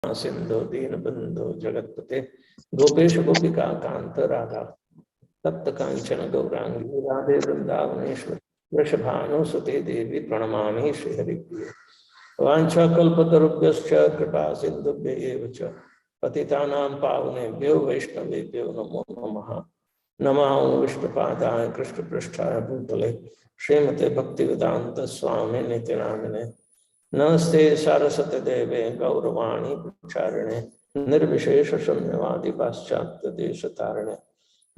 सिंधु दीनबंधु जगत्पते गोपेश गोपिका कांत राधा तप्त कांचन गौरांगी राधे वृंदावनेश्वर वृषभानुसुते देवी प्रणमामि श्रीहरिप्रिये वाञ्छाकल्पतरुभ्यश्च कृपा सिन्धुभ्य एव च पतितानां पावनेभ्यो वैष्णवेभ्यो नमो नमः। नमः विष्णुपादाय कृष्णपृष्ठाय भूतले श्रीमते भक्तिवेदांत स्वामी नित्यानंदने नमस्ते सारस्वती देवे गौरवाणी प्रचारिणे निर्विशेष शून्यवादी पाश्चात्य देश तारिणे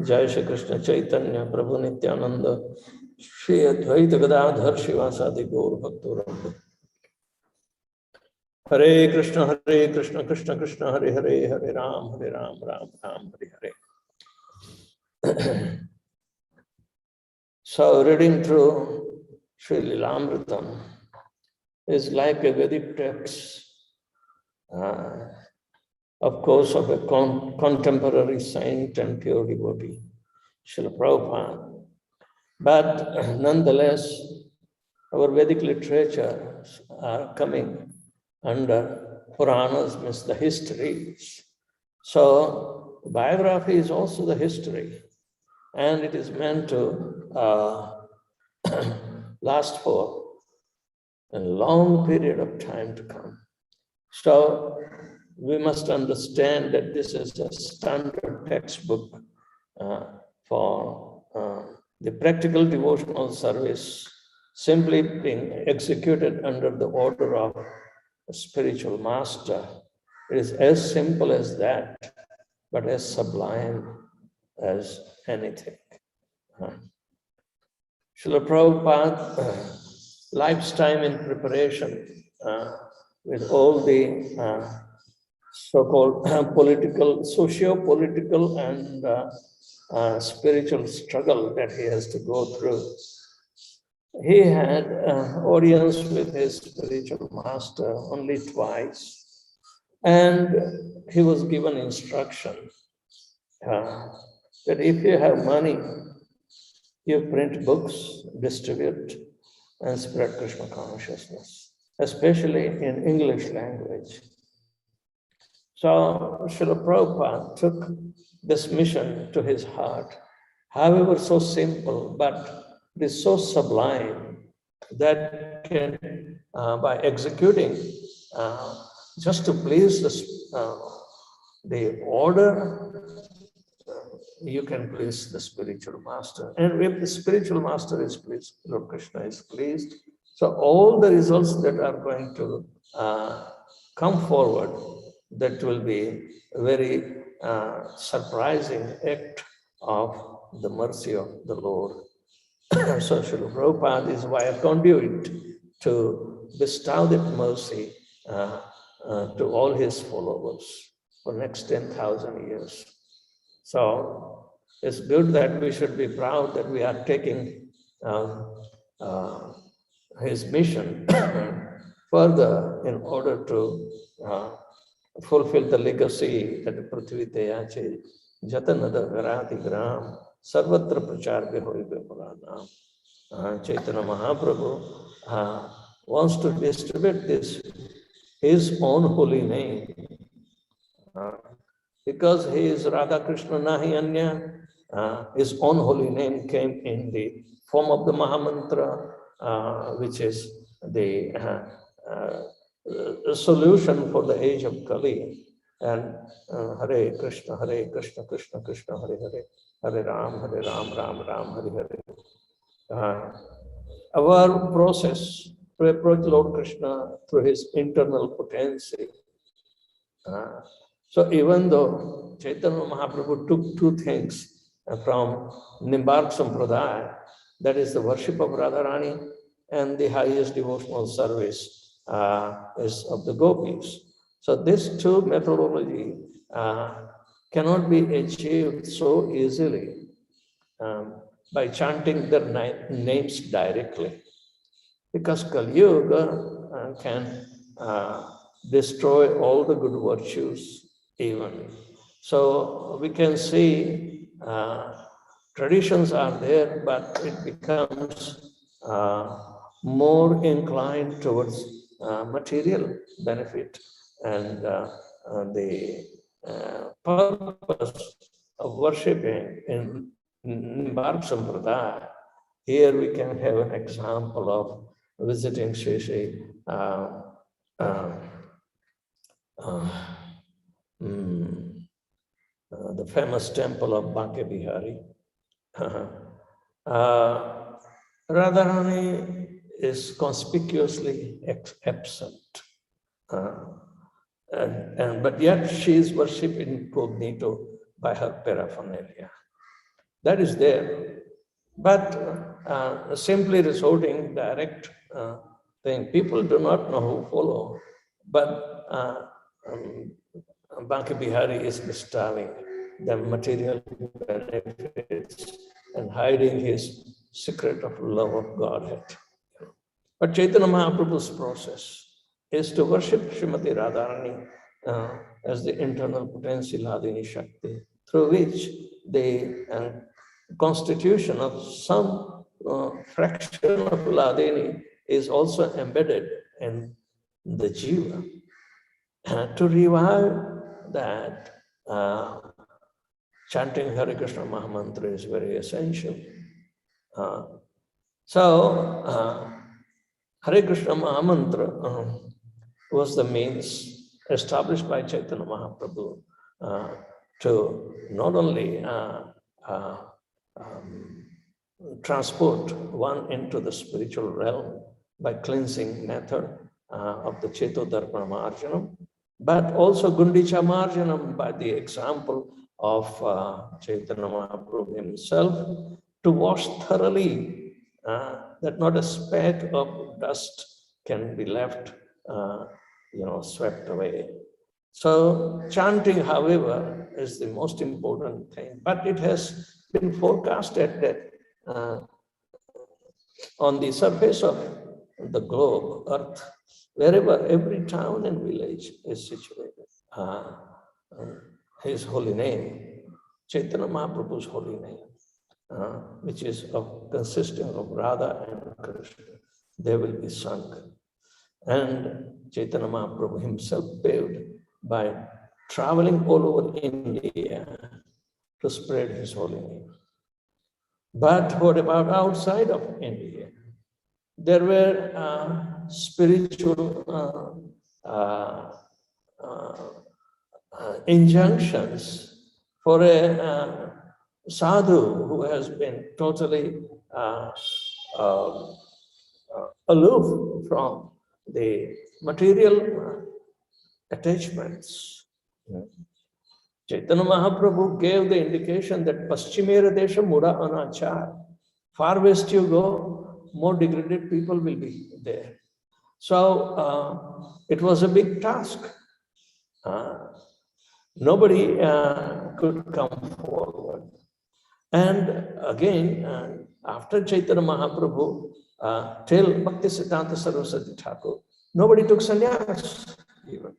जय श्री कृष्ण चैतन्य प्रभु नित्यानंद श्री अद्वैत गदाधर शिवासादि गौर भक्तों। हरे Krishna Krishna Krishna Hare Hare Hare Ram Ram Ram Hare Hare. So reading through Sri Lilamritam is like a Vedic text, of course, of a contemporary saint and pure devotee, Srila Prabhupada. But nonetheless, our Vedic literature are coming under Puranas, means the histories. So biography is also the history, and it is meant to last for a long period of time to come. So we must understand that this is a standard textbook for the practical devotional service simply being executed under the order of a spiritual master. It is as simple as that, but as sublime as anything. Srila Prabhupada's lifetime in preparation with all the so-called political, socio-political and spiritual struggle that he has to go through. He had audience with his spiritual master only twice, and he was given instruction that if you have money, you print books, distribute, and spread Krishna consciousness, especially in English language. So Srila Prabhupada took this mission to his heart, however so simple, but it is so sublime that can, by executing just to please the order, you can please the spiritual master. And if the spiritual master is pleased, Lord Krishna is pleased. So all the results that are going to come forward, that will be a very surprising act of the mercy of the Lord. So Srila Prabhupada is via conduit to bestow that mercy to all his followers for next 10,000 years. So it's good that we should be proud that we are taking his mission further in order to fulfill the legacy that Prithvi Teyache Jatanada Garati Gram Sarvatra Prachar Behoibe Puranam. Chaitanya Mahaprabhu wants to distribute this, his own holy name. Because he is Radha Krishna Nahi Anya, his own holy name came in the form of the Mahamantra, which is the solution for the age of Kali. And Hare Krishna, Krishna Krishna, Hare Hare, Hare Ram, Ram Ram, Hare Hare. Our process to approach Lord Krishna through his internal potency. So even though Chaitanya Mahaprabhu took two things from Nimbark Sampradaya, that is the worship of Radharani and the highest devotional service is of the gopis. So these two methodology cannot be achieved so easily by chanting their names directly, because Kali Yuga can destroy all the good virtues even. So we can see traditions are there, but it becomes more inclined towards material benefit and the purpose of worshipping in Bharg Sampradaya. Here we can have an example of visiting Shri the famous temple of Bhakya Bihari. Radharani is conspicuously absent. But yet she is worshipped incognito by her paraphernalia. That is there. But simply resorting direct thing, people do not know who follow. But Bhakya Bihari is bestowing the material benefits and hiding his secret of love of Godhead. But Chaitanya Mahaprabhu's process is to worship Srimati Radharani as the internal potential Hladini Shakti, through which the constitution of some fraction of Hladini is also embedded in the Jiva. To revive that, chanting Hare Krishna Mahamantra is very essential. So Hare Krishna Mahamantra was the means established by Chaitanya Mahaprabhu to not only transport one into the spiritual realm by cleansing method of the Chetodharma Marjanam, but also Gundicha Marjanam by the example of Chaitanya Mahaprabhu himself, to wash thoroughly, that not a speck of dust can be left, swept away. So chanting, however, is the most important thing, but it has been forecasted that on the surface of the globe, earth, wherever every town and village is situated, his holy name, Chaitanya Mahaprabhu's holy name, which is consisting of Radha and Krishna, they will be sung. And Chaitanya Mahaprabhu himself paved by traveling all over India to spread his holy name. But what about outside of India? There were spiritual injunctions for a sadhu who has been totally aloof from the material attachments. Chaitanya Mahaprabhu gave the indication that Paschimera Desha Mura Anachar. Far west you go, more degraded people will be there. So it was a big task. Nobody could come forward. And again, after Chaitanya Mahaprabhu, till Bhaktisiddhanta Saraswati Thakur, nobody took sannyas even.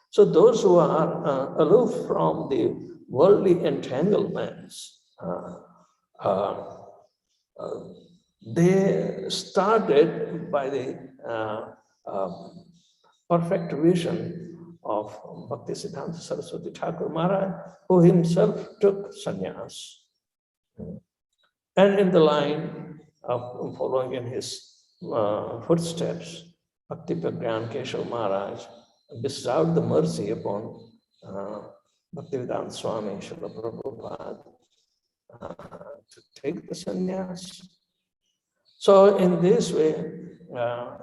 So those who are aloof from the worldly entanglements, they started by the perfect vision of Bhaktisiddhanta Saraswati Thakur Maharaj, who himself took sannyas. And in the line of following in his footsteps, Bhakti Pragyan Keshav Maharaj bestowed the mercy upon Bhaktivedanta Swami Srila Prabhupada to take the sannyas. So in this way,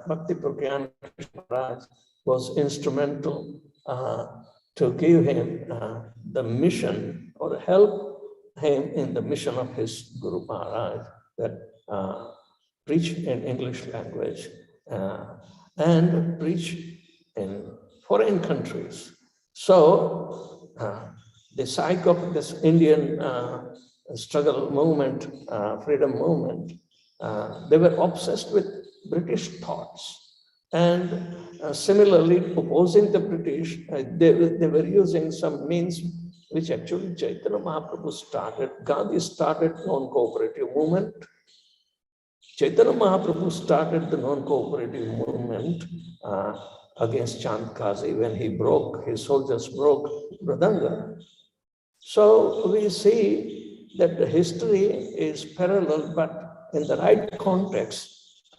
Bhakti Pragyan Keshav Maharaj was instrumental to give him the mission, or help him in the mission of his Guru Maharaj, that preach in English language and preach in foreign countries. So the psyche of this Indian struggle movement, freedom movement, they were obsessed with British thoughts. And similarly, opposing the British, they were using some means which actually Chaitanya Mahaprabhu started. Gandhi started non-cooperative movement. Chaitanya Mahaprabhu started the non-cooperative movement against Chandkazi when his soldiers broke Mridanga. So we see that the history is parallel, but in the right context,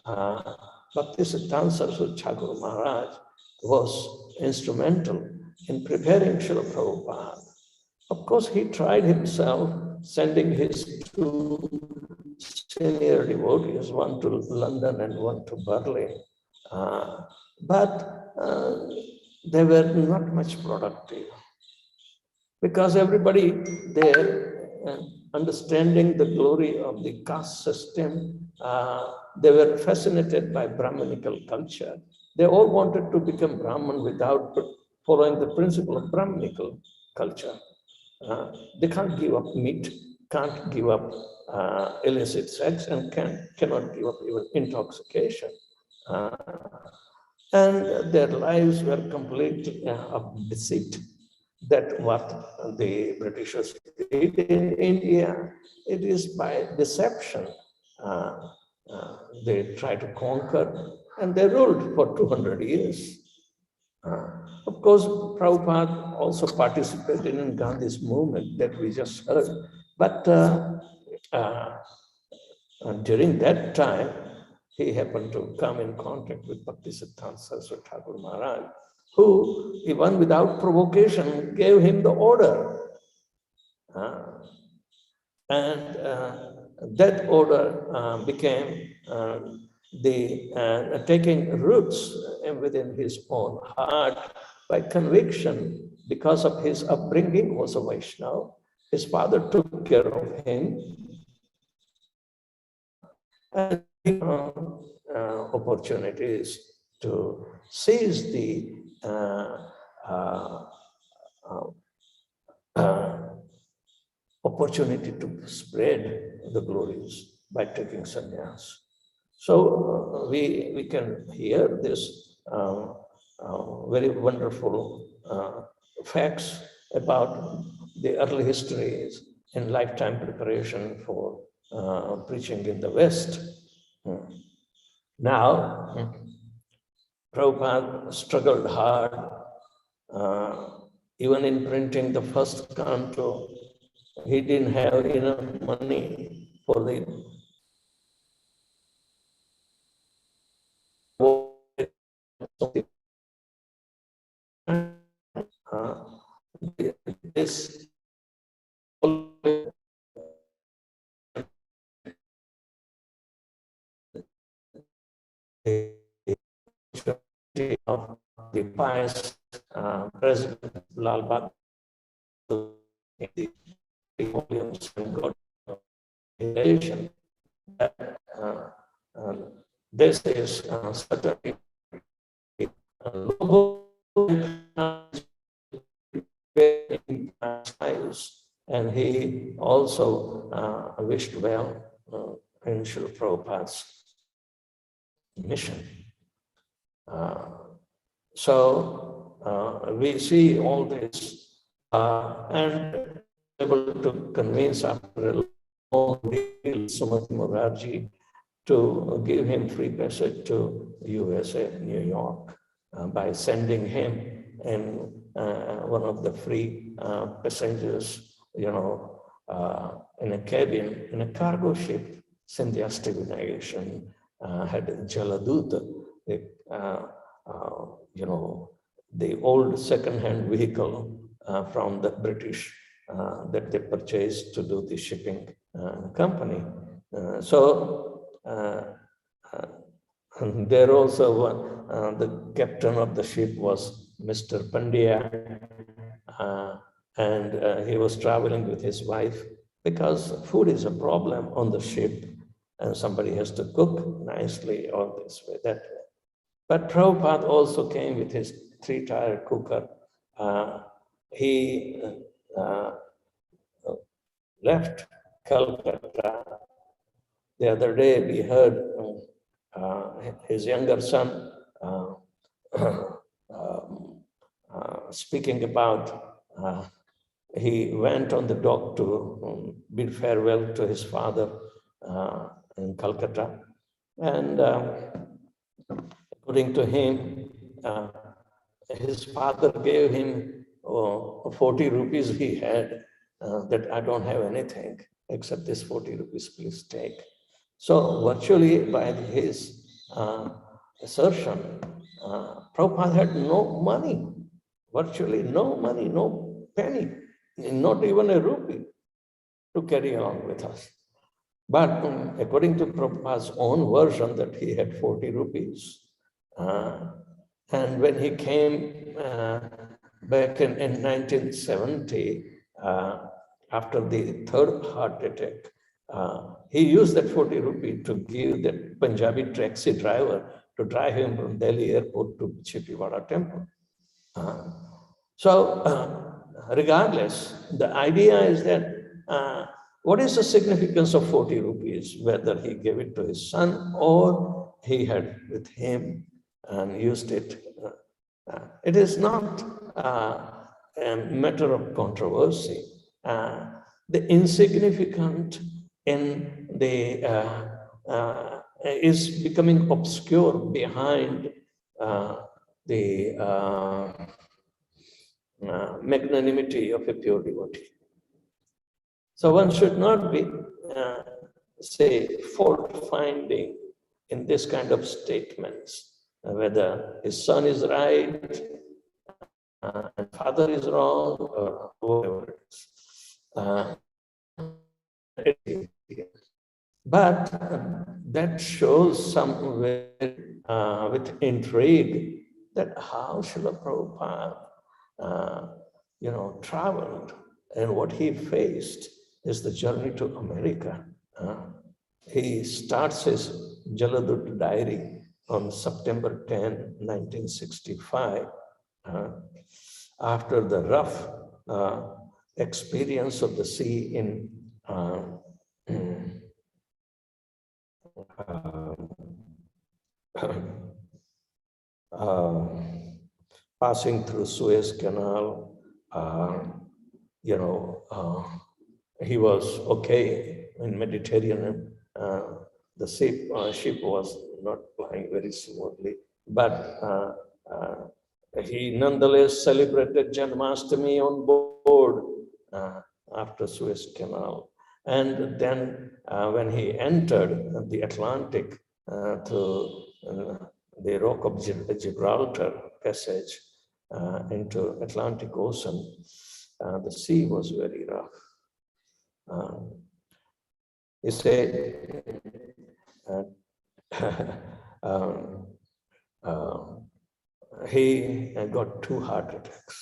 Bhaktisiddhanta Saraswati Thakur Maharaj was instrumental in preparing Srila Prabhupada. Of course, he tried himself, sending his two senior devotees, one to London and one to Berlin. But they were not much productive because everybody there, understanding the glory of the caste system, they were fascinated by Brahminical culture. They all wanted to become Brahman without following the principle of Brahminical culture. They can't give up meat, can't give up illicit sex, and cannot give up even intoxication. And their lives were complete of deceit. That what the Britishers did in India, it is by deception. They try to conquer, and they ruled for 200 years. Of course, Prabhupada also participated in Gandhi's movement that we just heard. But during that time, he happened to come in contact with Bhaktisiddhanta Saraswati Thakur Maharaj, who, even without provocation, gave him the order. And that order became taking roots within his own heart by conviction. Because of his upbringing was a Vaishnava. His father took care of him. And opportunities to seize the opportunity to spread the glories by taking sannyas. So we can hear this very wonderful facts about the early histories in lifetime preparation for preaching in the West. Now, Prabhupada struggled hard, even in printing the first canto. He didn't have enough money for the this of the pious President Lal Bahadur volumes and got relation that this is certainly and he also wished well in Srila Prabhupada's mission. So we see all this and able to convince after a long deal Sumati Mukherjee to give him free passage to USA, New York, by sending him in one of the free passengers, in a cabin, in a cargo ship. Sindhyasti Vinayation had Jaladuta, the old second-hand vehicle from the British that they purchased to do the shipping company. There also the captain of the ship was Mr. Pandya, and he was traveling with his wife because food is a problem on the ship and somebody has to cook nicely or this way, that way. But Prabhupada also came with his 3-tire cooker. He left Calcutta. The other day we heard his younger son speaking about he went on the dock to bid farewell to his father in Calcutta. And according to him, his father gave him 40 rupees he had, that I don't have anything except this 40 rupees, please take. So virtually by his assertion, Prabhupada had no money, virtually no money, no penny, not even a rupee to carry along with us. But according to Prabhupada's own version that he had 40 rupees, and when he came back in 1970, after the third heart attack, he used that 40 rupee to give that Punjabi taxi driver to drive him from Delhi airport to Chippiwada temple. Regardless, the idea is that what is the significance of 40 rupees, whether he gave it to his son or he had with him and used it. It is not a matter of controversy. The insignificant in the is becoming obscure behind the magnanimity of a pure devotee. So one should not be, say, fault-finding in this kind of statements, whether his son is right and father is wrong or whoever it is. But that shows some with intrigue that how Srila Prabhupada, traveled, and what he faced is the journey to America. He starts his Jaladut diary on September 10, 1965, after the rough experience of the sea in passing through Suez Canal. He was okay in Mediterranean. The ship was not flying very smoothly, but he nonetheless celebrated Janmashtami on board after Suez Canal. And then when he entered the Atlantic through the Rock of Gibraltar passage into Atlantic Ocean, the sea was very rough. He said he got 2 heart attacks.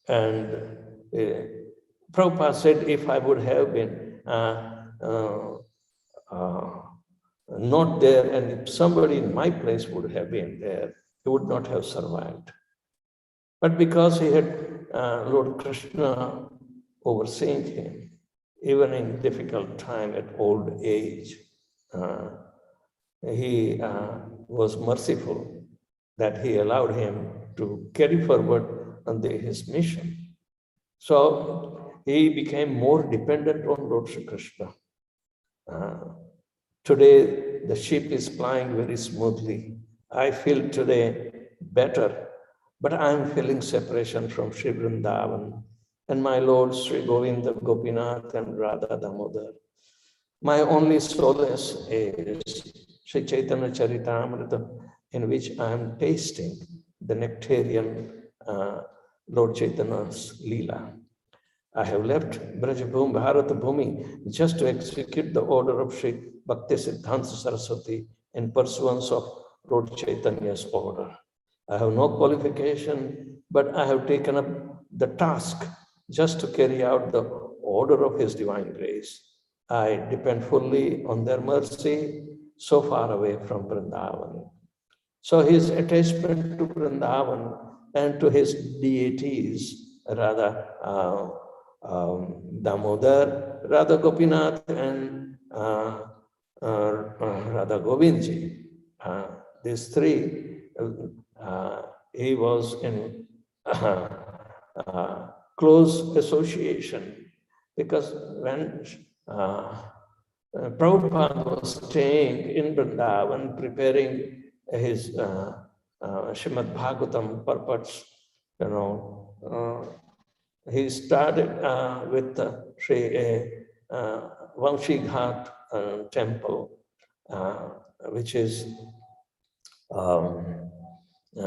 And Prabhupada said, if I would have been not there, and if somebody in my place would have been there, he would not have survived. But because he had Lord Krishna overseeing him, even in difficult time at old age, he was merciful that he allowed him to carry forward his mission. So he became more dependent on Lord Shri Krishna. Today, the ship is flying very smoothly. I feel today better, but I'm feeling separation from Sri Vrindavan and my Lord Sri Govinda Gopinath and Radha Damodar. My only solace is Sri Chaitanya Charitamrita, in which I am tasting the nectarian Lord Chaitanya's Leela. I have left Brajabhumi, Bharata Bhumi, just to execute the order of Sri Bhakti Siddhanta Saraswati in pursuance of Lord Chaitanya's order. I have no qualification, but I have taken up the task just to carry out the order of His divine grace. I depend fully on their mercy, so far away from Vrindavan. So his attachment to Vrindavan and to his deities, Radha Damodar, Radha Gopinath, and Radha Govindji, these three, he was in close association, because when Prabhupada was staying in Vrindavan, preparing his Srimad Bhagavatam purports, he started with Sri Vamshi Ghat temple, which is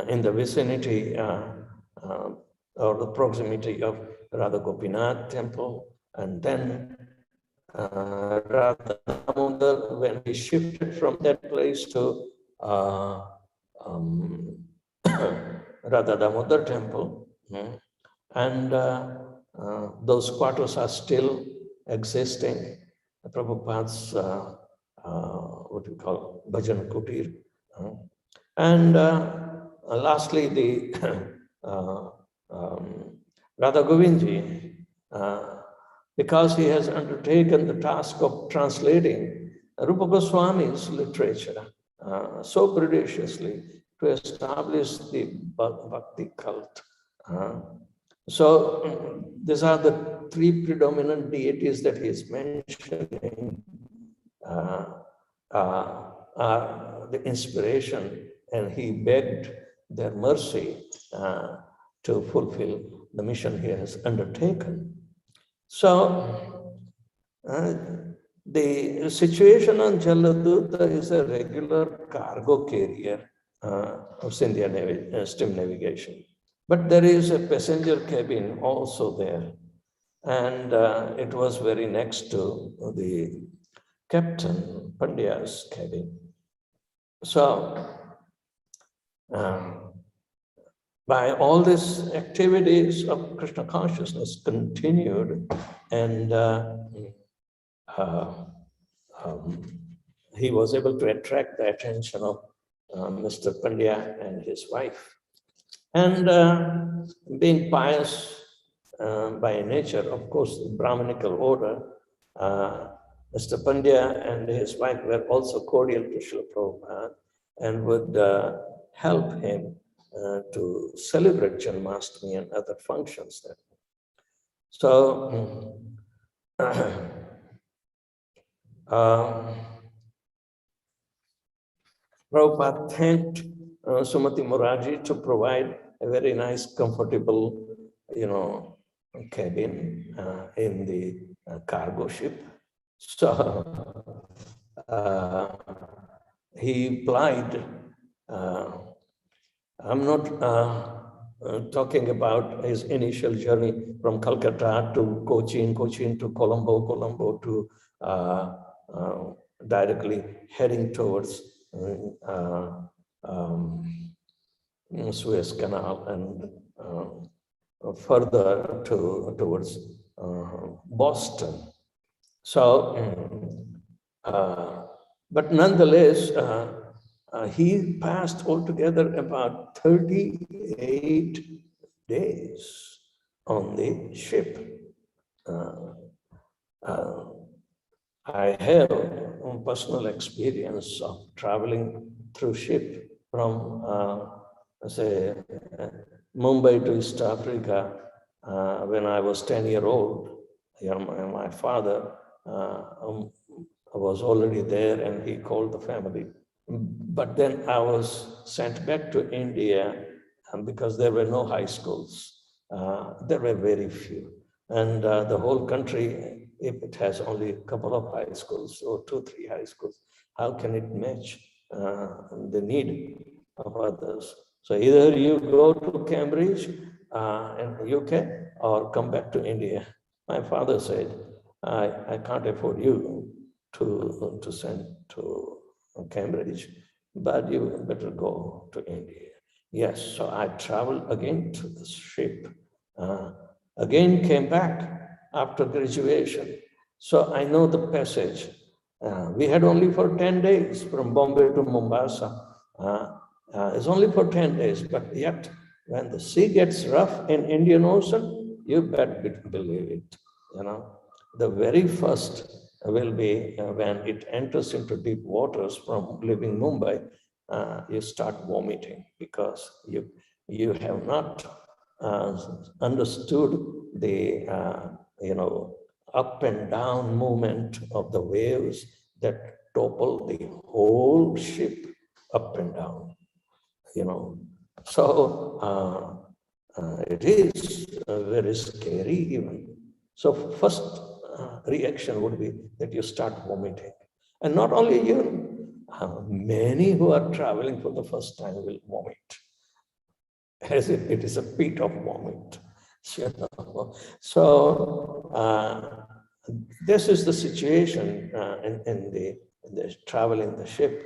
in the vicinity or the proximity of Radha Gopinath temple, and then Radha Damodar, when he shifted from that place to Radha Damodar temple, and those quarters are still existing. Prabhupada's what we call Bhajan Kutir. And lastly, the Radha Govindji, because he has undertaken the task of translating Rupa Goswami's literature so prodigiously to establish the Bhakti cult. So these are the three predominant deities that he is mentioning are the inspiration, and he begged their mercy to fulfill the mission he has undertaken. So the situation on Jaladuta is a regular cargo carrier of India Navy, steam navigation. But there is a passenger cabin also there. And it was very next to the Captain Pandya's cabin. So by all these activities of Krishna consciousness continued, and he was able to attract the attention of Mr. Pandya and his wife. And being pious by nature, of course, the Brahminical order, Mr. Pandya and his wife were also cordial to Srila Prabhupada and would help him to celebrate Janmashtami and other functions there. So, Prabhupada thanked Sumati Moraji to provide a very nice, comfortable, cabin in the cargo ship. So he applied. I'm not talking about his initial journey from Calcutta to Cochin, Cochin to Colombo, Colombo to directly heading towards Suez Canal and further towards Boston. So, but nonetheless, he passed altogether about 38 days on the ship. I have personal experience of traveling through ship from, say, Mumbai to East Africa when I was 10-year-old. My father was already there and he called the family. But then I was sent back to India because there were no high schools. There were very few. And the whole country, if it has only a couple of high schools or 2-3 high schools, how can it match the need of others? So either you go to Cambridge in the UK or come back to India. My father said, I can't afford you to send to Cambridge, but you better go to India. Yes, so I traveled again to the ship, again came back after graduation. So I know the passage. We had only for 10 days from Bombay to Mombasa. It's only for 10 days, but yet when the sea gets rough in Indian Ocean, you better believe it. The very first will be when it enters into deep waters from leaving Mumbai, you start vomiting because you have not understood the up and down movement of the waves that topple the whole ship up and down. you know. So it is very scary even. So first reaction would be that you start vomiting. And not only you, many who are traveling for the first time will vomit, as if it is a pit of vomit. You know? So this is the situation in the travel in the ship.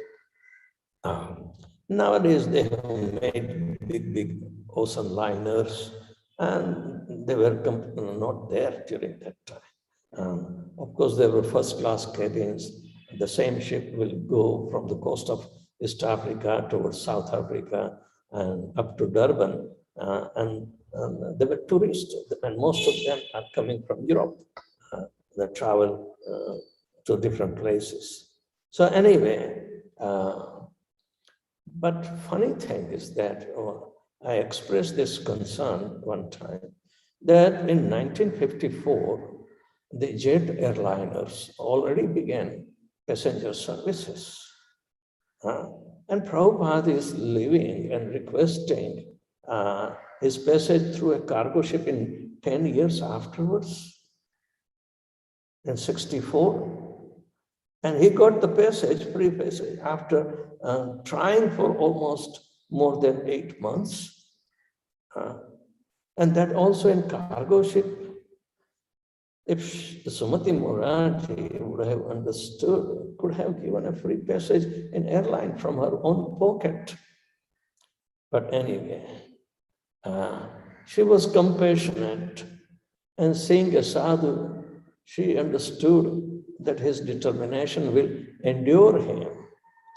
Nowadays, they have made big ocean liners, and they were not there during that time. Of course, there were first-class cabins. The same ship will go from the coast of East Africa towards South Africa and up to Durban. And they were tourists, and most of them are coming from Europe. They travel to different places. So anyway, but funny thing is that I expressed this concern one time that in 1954, the jet airliners already began passenger services. And Prabhupada is living and requesting his passage through a cargo ship in 10 years afterwards, in 64. And he got the passage, free passage, after trying for almost more than 8 months. And that also in cargo ship. If Sumati Moraji would have understood, could have given a free passage in airline from her own pocket. But anyway, she was compassionate, and seeing a sadhu, she understood that his determination will endure him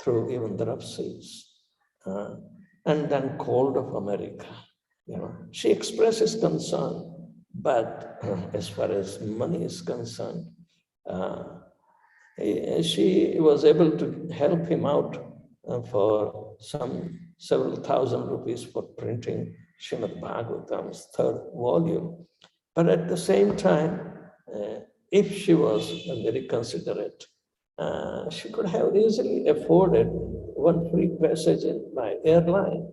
through even the rough seas. And then called of America. You know, she expresses concern, but as far as money is concerned, she was able to help him out for several thousand rupees for printing Srimad Bhagavatam's third volume. But at the same time, if she was very considerate, she could have easily afforded one free passage by airline,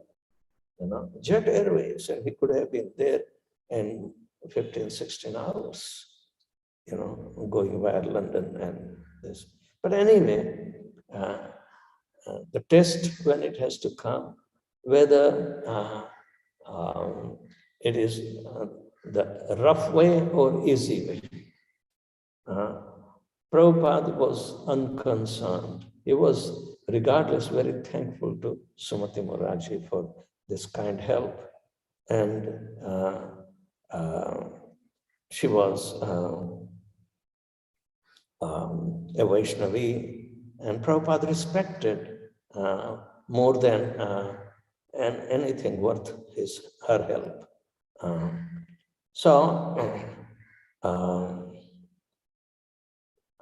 you know, Jet Airways, and he could have been there in 15, 16 hours, you know, going via London and this. But anyway, the test when it has to come, whether it is the rough way or easy way. Prabhupada was unconcerned. He was, regardless, very thankful to Sumati Moraji for this kind help. And she was a Vaishnavi, and Prabhupada respected more than anything worth her help.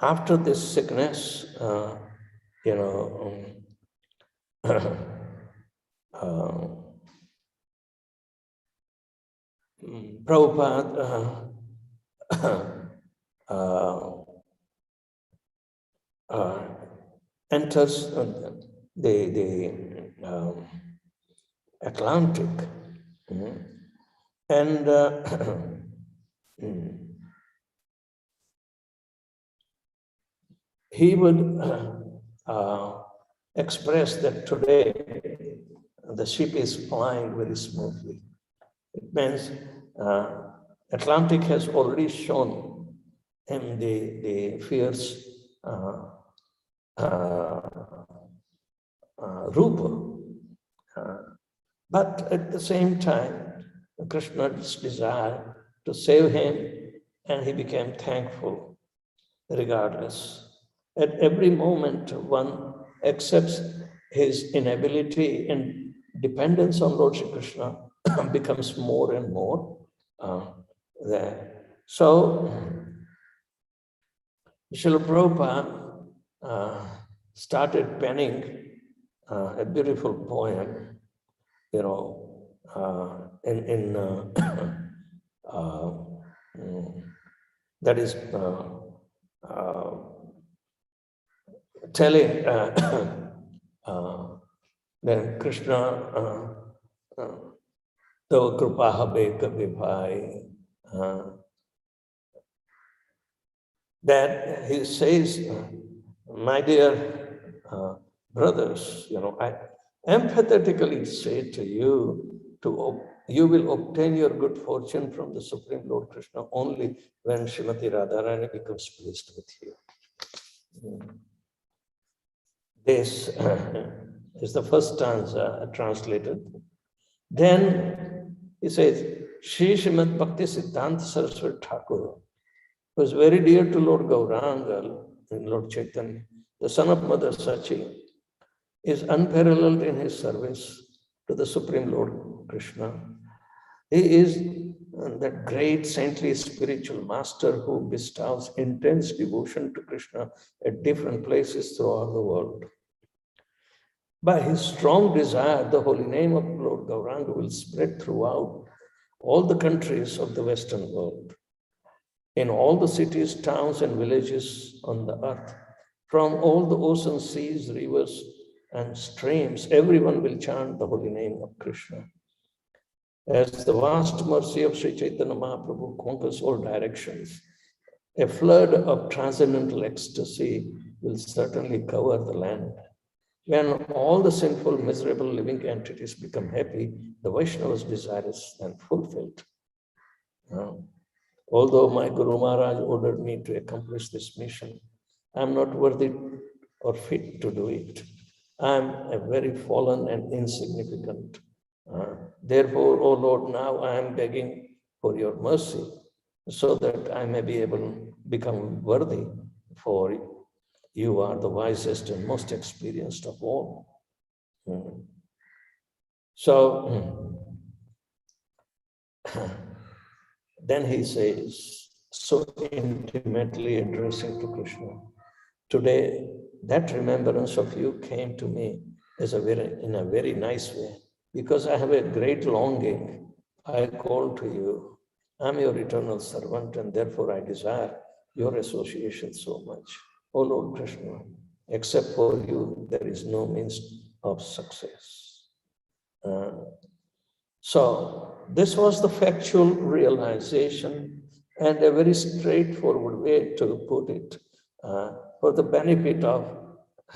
After this sickness, you know, Prabhupada enters the Atlantic, and he would express that today the ship is flying very smoothly. It means Atlantic has already shown him the fierce Rupa. But at the same time, Krishna's desire to save him, and he became thankful regardless. At every moment, one accepts his inability and dependence on Lord Shri Krishna becomes more and more there. So, Srila Prabhupada started penning a beautiful poem, you know, that is telling Then Krishna, Tava Krupaha Beka Vibhai, that he says, my dear brothers, I empathetically say to you, you will obtain your good fortune from the Supreme Lord Krishna only when Srimati Radharani becomes pleased with you. This is the first stanza translated. Then he says, Shri Srimad Bhakti Siddhanta Saraswati Thakur was very dear to Lord Gauranga and Lord Chaitanya, the son of Mother Sachi, is unparalleled in his service to the Supreme Lord Krishna. He is that great saintly spiritual master who bestows intense devotion to Krishna at different places throughout the world. By his strong desire, the holy name of Lord Gauranga will spread throughout all the countries of the Western world, in all the cities, towns, and villages on the earth. From all the oceans, seas, rivers, and streams, everyone will chant the holy name of Krishna. As the vast mercy of Sri Chaitanya Mahaprabhu conquers all directions, a flood of transcendental ecstasy will certainly cover the land. When all the sinful, miserable living entities become happy, the Vaishnava's desire is then fulfilled. Although my Guru Maharaj ordered me to accomplish this mission, I am not worthy or fit to do it. I am a very fallen and insignificant. Therefore, O Lord, now I am begging for your mercy so that I may be able to become worthy, for you are the wisest and most experienced of all. So, then he says, so intimately addressing to Krishna, today that remembrance of you came to me in a very nice way, because I have a great longing. I call to you. I'm your eternal servant, and therefore I desire your association so much. O Lord Krishna, except for you, there is no means of success. So this was the factual realization, and a very straightforward way to put it for the benefit of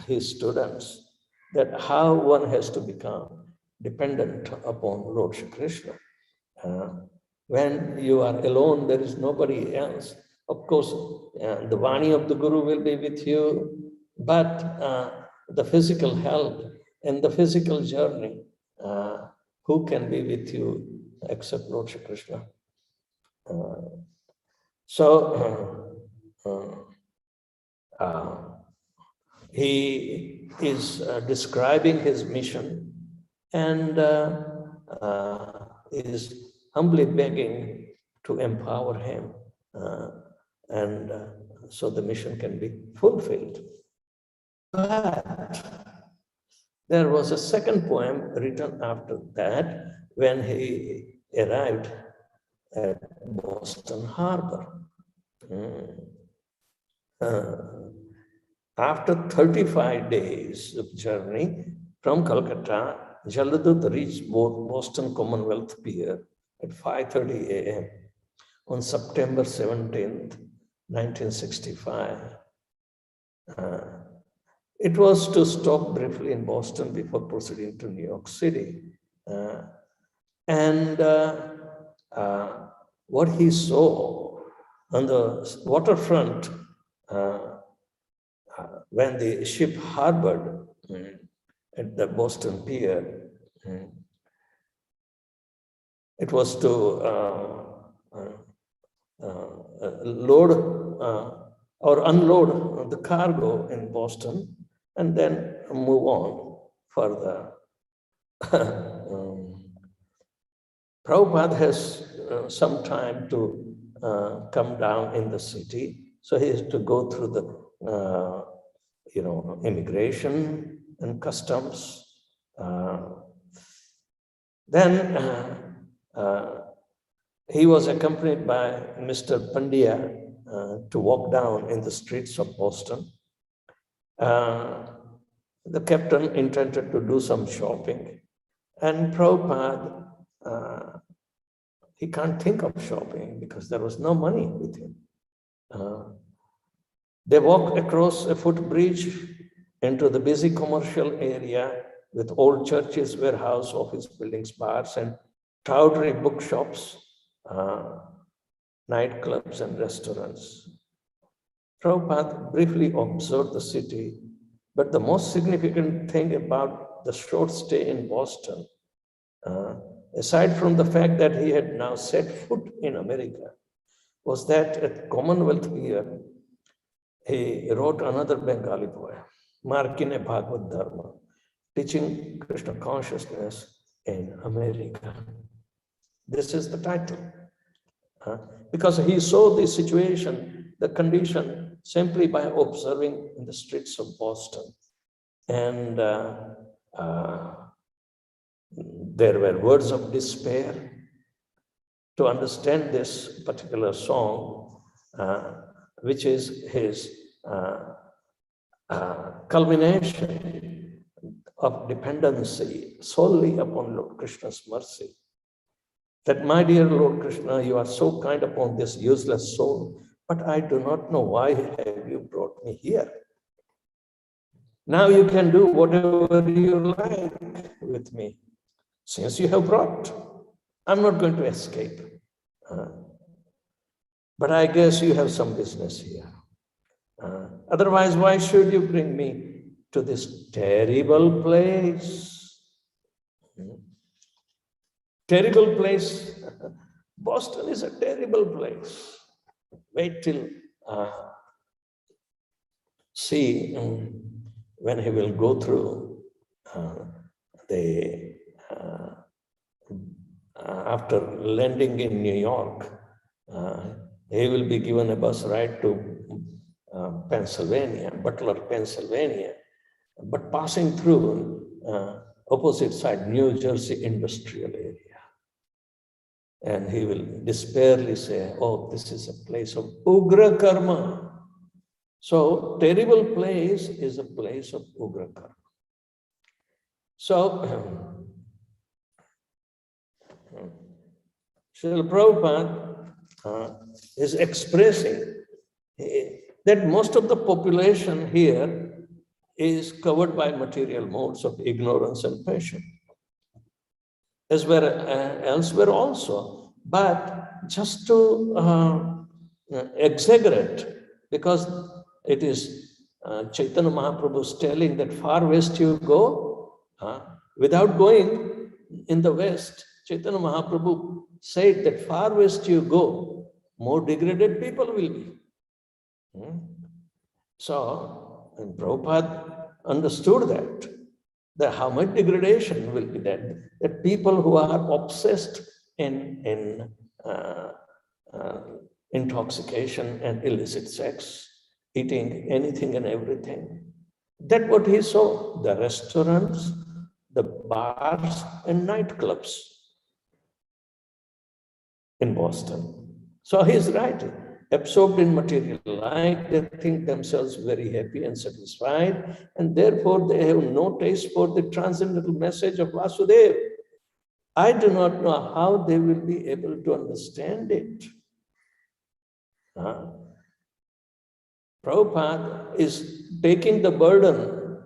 his students, that how one has to become dependent upon Lord Shri Krishna. When you are alone, there is nobody else. Of course, the Vani of the Guru will be with you, but the physical help and the physical journey, who can be with you except Lord Shri Krishna? He is describing his mission and is humbly begging to empower him, so the mission can be fulfilled. But there was a second poem written after that when he arrived at Boston Harbor. After 35 days of journey from Calcutta, Jaladut reached Boston Commonwealth Pier at 5:30 a.m. on September 17th, 1965. It was to stop briefly in Boston before proceeding to New York City. What he saw on the waterfront when the ship harbored at the Boston Pier, it was to load or unload the cargo in Boston and then move on further. Prabhupada has some time to come down in the city, so he has to go through the immigration and customs. Then he was accompanied by Mr. Pandya to walk down in the streets of Boston. the captain intended to do some shopping, and Prabhupada, he can't think of shopping because there was no money with him. They walked across a footbridge into the busy commercial area with old churches, warehouse, office buildings, bars, and tawdry bookshops, nightclubs, and restaurants. Prabhupada briefly observed the city, but the most significant thing about the short stay in Boston, aside from the fact that he had now set foot in America, was that at Commonwealth year, he wrote another Bengali poem, Markine Bhagavad Dharma, teaching Krishna consciousness in America. This is the title. Because he saw the situation, the condition, simply by observing in the streets of Boston. And there were words of despair. To understand this particular song, which is his culmination of dependency solely upon Lord Krishna's mercy. That, my dear Lord Krishna, you are so kind upon this useless soul, but I do not know why have you brought me here. Now you can do whatever you like with me. Since you have brought, I'm not going to escape. But I guess you have some business here. Otherwise, why should you bring me to this terrible place? Terrible place. Boston is a terrible place. Wait till see when he will go through after landing in New York, he will be given a bus ride to Pennsylvania, Butler, Pennsylvania, but passing through opposite side, New Jersey industrial area. And he will despairly say, oh, this is a place of Ugra Karma. So, terrible place is a place of Ugra Karma. So, Srila Prabhupada is expressing that most of the population here is covered by material modes of ignorance and passion, as well elsewhere also. But just to exaggerate, because it is Chaitanya Mahaprabhu's telling that far west you go, without going in the west, Chaitanya Mahaprabhu said that far west you go, more degraded people will be. So, and Prabhupada understood that how much degradation will be that people who are obsessed in intoxication and illicit sex, eating anything and everything. That's what he saw, the restaurants, the bars and nightclubs in Boston. So he's right, absorbed in material life, they think themselves very happy and satisfied, and therefore they have no taste for the transcendental message of Vasudeva. I do not know how they will be able to understand it. Prabhupada is taking the burden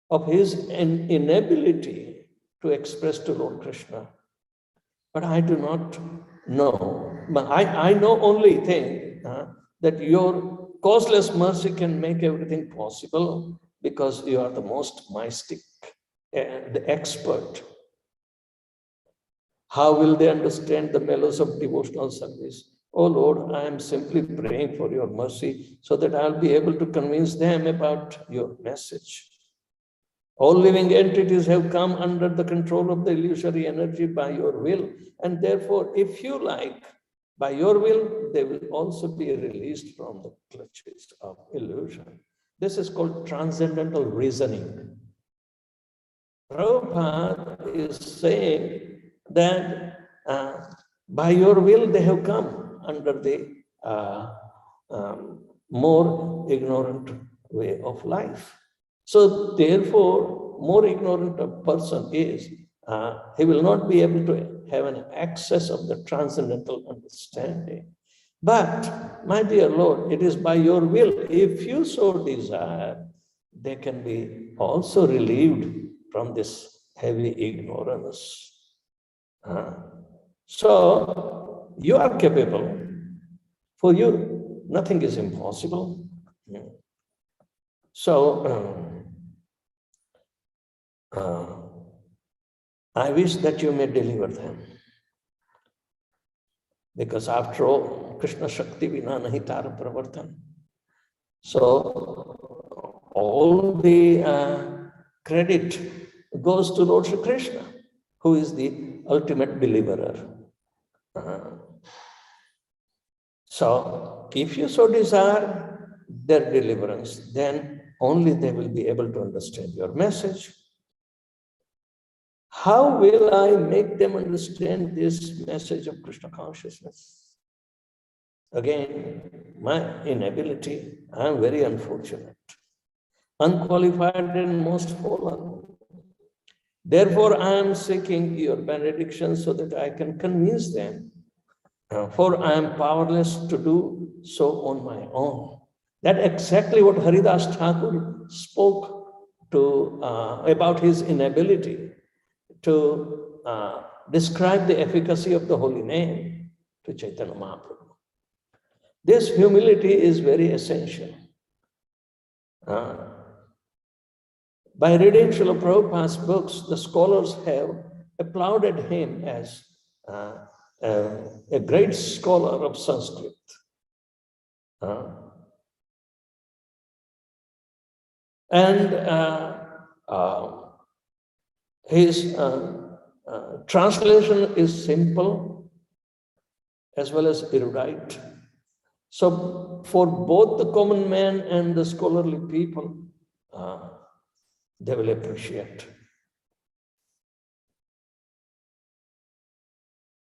of his inability to express to Lord Krishna. But I do not know. But I know only thing that your causeless mercy can make everything possible because you are the most mystic, the expert. How will they understand the mellows of devotional service? Oh Lord, I am simply praying for your mercy so that I'll be able to convince them about your message. All living entities have come under the control of the illusory energy by your will. And therefore, if you like, by your will, they will also be released from the clutches of illusion. This is called transcendental reasoning. Prabhupada is saying that by your will, they have come under the more ignorant way of life. So therefore, more ignorant a person is, he will not be able to have an access of the transcendental understanding. But, my dear Lord, it is by your will. If you so desire, they can be also relieved from this heavy ignorance. So, you are capable. For you, nothing is impossible. So, I wish that you may deliver them. Because after all, Krishna Shakti vina nahi tara pravartan. So all the credit goes to Lord Shri Krishna, who is the ultimate deliverer. So if you so desire their deliverance, then only they will be able to understand your message. How will I make them understand this message of Krishna consciousness? Again, my inability, I am very unfortunate, unqualified and most fallen. Therefore, I am seeking your benediction so that I can convince them, for I am powerless to do so on my own. That's exactly what Haridas Thakur spoke to about his inability to describe the efficacy of the holy name to Chaitanya Mahaprabhu. This humility is very essential. By reading Srila Prabhupada's books, the scholars have applauded him as a great scholar of Sanskrit. His translation is simple as well as erudite. So for both the common man and the scholarly people, they will appreciate.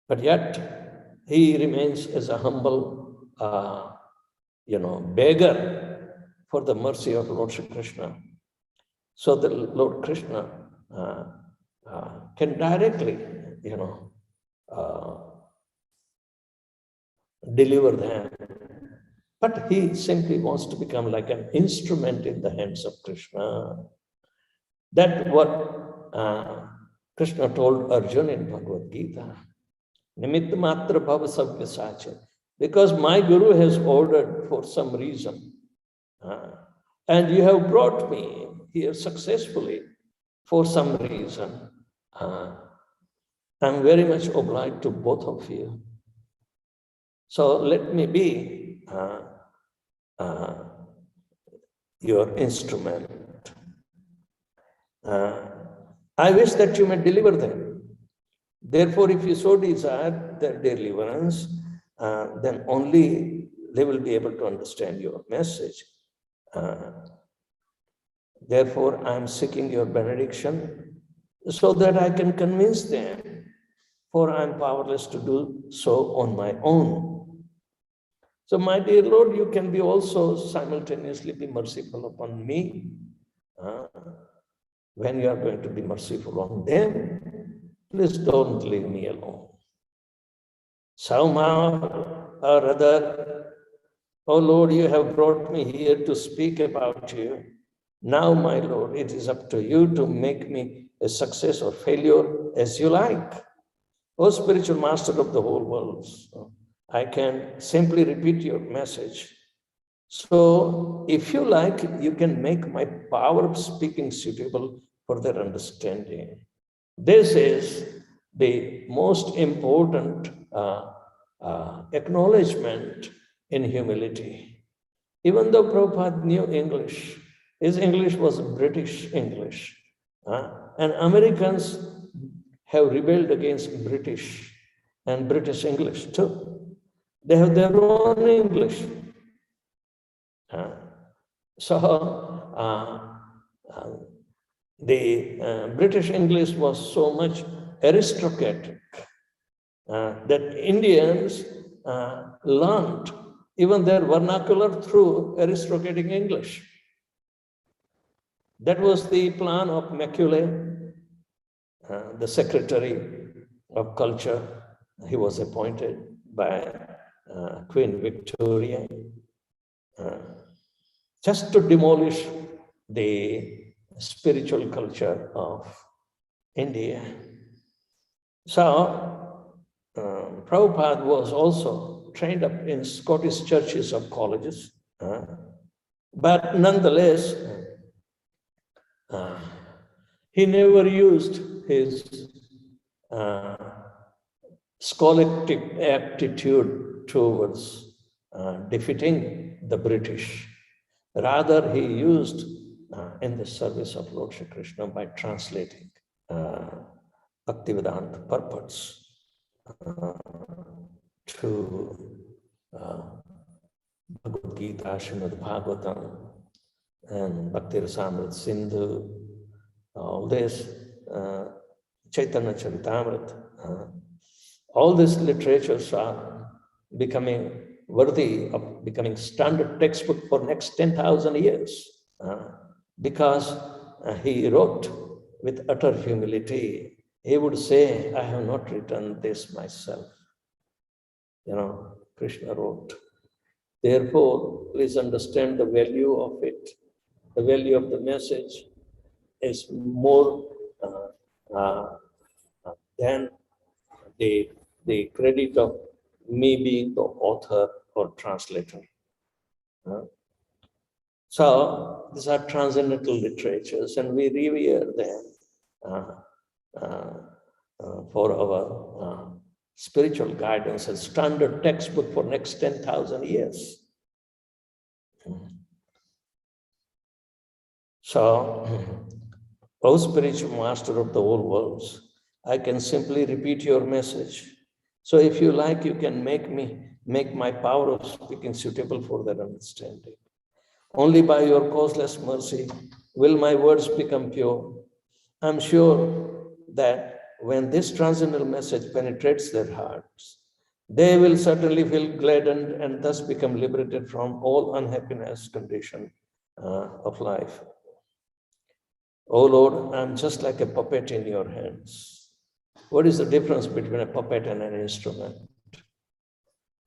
But yet, he remains as a humble, beggar for the mercy of Lord Shri Krishna. So that Lord Krishna can directly, deliver them. But he simply wants to become like an instrument in the hands of Krishna. That's what Krishna told Arjuna in Bhagavad Gita. Nimitta matra bhava savya sacha. Because my Guru has ordered for some reason, and you have brought me here successfully for some reason, I'm very much obliged to both of you. So let me be your instrument. I wish that you may deliver them. Therefore, if you so desire their deliverance, then only they will be able to understand your message. Therefore, I am seeking your benediction so that I can convince them, for I am powerless to do so on my own. So, my dear Lord, you can be also simultaneously be merciful upon me. When you are going to be merciful on them, please don't leave me alone. Somehow or other, oh Lord, you have brought me here to speak about you. Now, my Lord, it is up to you to make me a success or failure as you like. O spiritual master of the whole world, I can simply repeat your message. So, if you like, you can make my power of speaking suitable for their understanding. This is the most important acknowledgement in humility. Even though Prabhupada knew English, his English was British English, and Americans have rebelled against British and British English too. They have their own English. The British English was so much aristocratic that Indians learned even their vernacular through aristocratic English. That was the plan of Macaulay, the Secretary of Culture. He was appointed by Queen Victoria just to demolish the spiritual culture of India. So, Prabhupada was also trained up in Scottish churches or colleges, but nonetheless, he never used his scholastic aptitude towards defeating the British. Rather, he used in the service of Lord Shri Krishna by translating Bhaktivedanta purports to Bhagavad Gita, Srimad Bhagavatam, and Bhakti Rasamrita Sindhu, all this, Chaitanya Charitamrita, all these literatures are becoming worthy of becoming standard textbook for next 10,000 years, because he wrote with utter humility. He would say, I have not written this myself. Krishna wrote. Therefore, please understand the value of it. The value of the message is more than the credit of me being the author or translator. So these are transcendental literatures, and we revere them for our spiritual guidance as standard textbook for next 10,000 years. So, O spiritual master of the whole worlds, I can simply repeat your message. So if you like, you can make my power of speaking suitable for their understanding. Only by your causeless mercy will my words become pure. I'm sure that when this transcendental message penetrates their hearts, they will certainly feel gladdened and thus become liberated from all unhappiness condition of life. Oh Lord, I'm just like a puppet in your hands. What is the difference between a puppet and an instrument?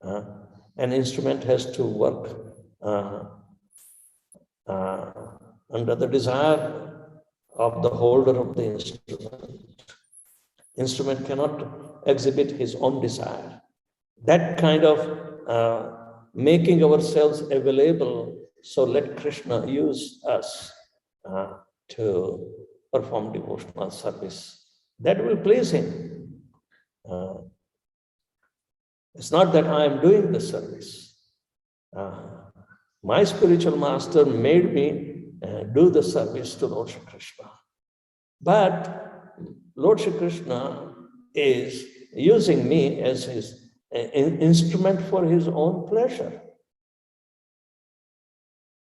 An instrument has to work under the desire of the holder of the instrument. Instrument cannot exhibit his own desire. That kind of making ourselves available, so let Krishna use us to perform devotional service. That will please him. It's not that I am doing the service. My spiritual master made me do the service to Lord Shri Krishna. But Lord Shri Krishna is using me as his instrument for his own pleasure.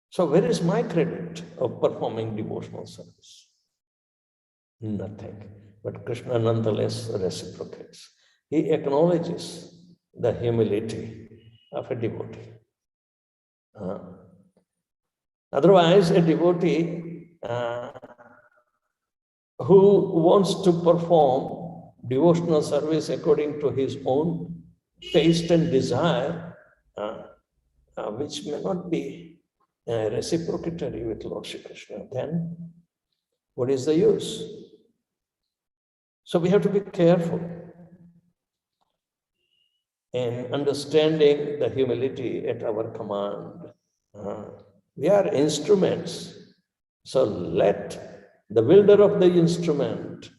So where is my credit of performing devotional service? Nothing. But Krishna nonetheless reciprocates. He acknowledges the humility of a devotee. Otherwise, a devotee who wants to perform devotional service according to his own taste and desire, which may not be reciprocatory with Lord Shri Krishna, then what is the use? So we have to be careful in understanding the humility at our command. We are instruments, so let the wielder of the instrument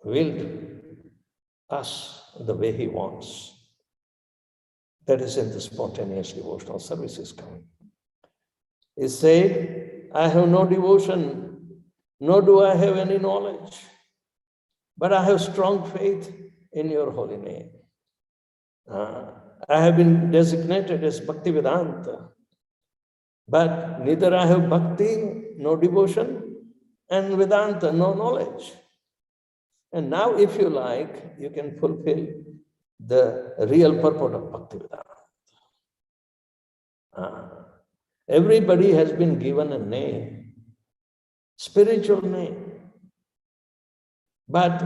wield us the way he wants. That is in the spontaneous devotional services coming. He said, I have no devotion, nor do I have any knowledge, but I have strong faith in your holy name. I have been designated as Bhaktivedanta, but neither I have bhakti, no devotion, and Vedanta, no knowledge. And now, if you like, you can fulfill the real purport of Bhaktivedanta. Everybody has been given a name, spiritual name. But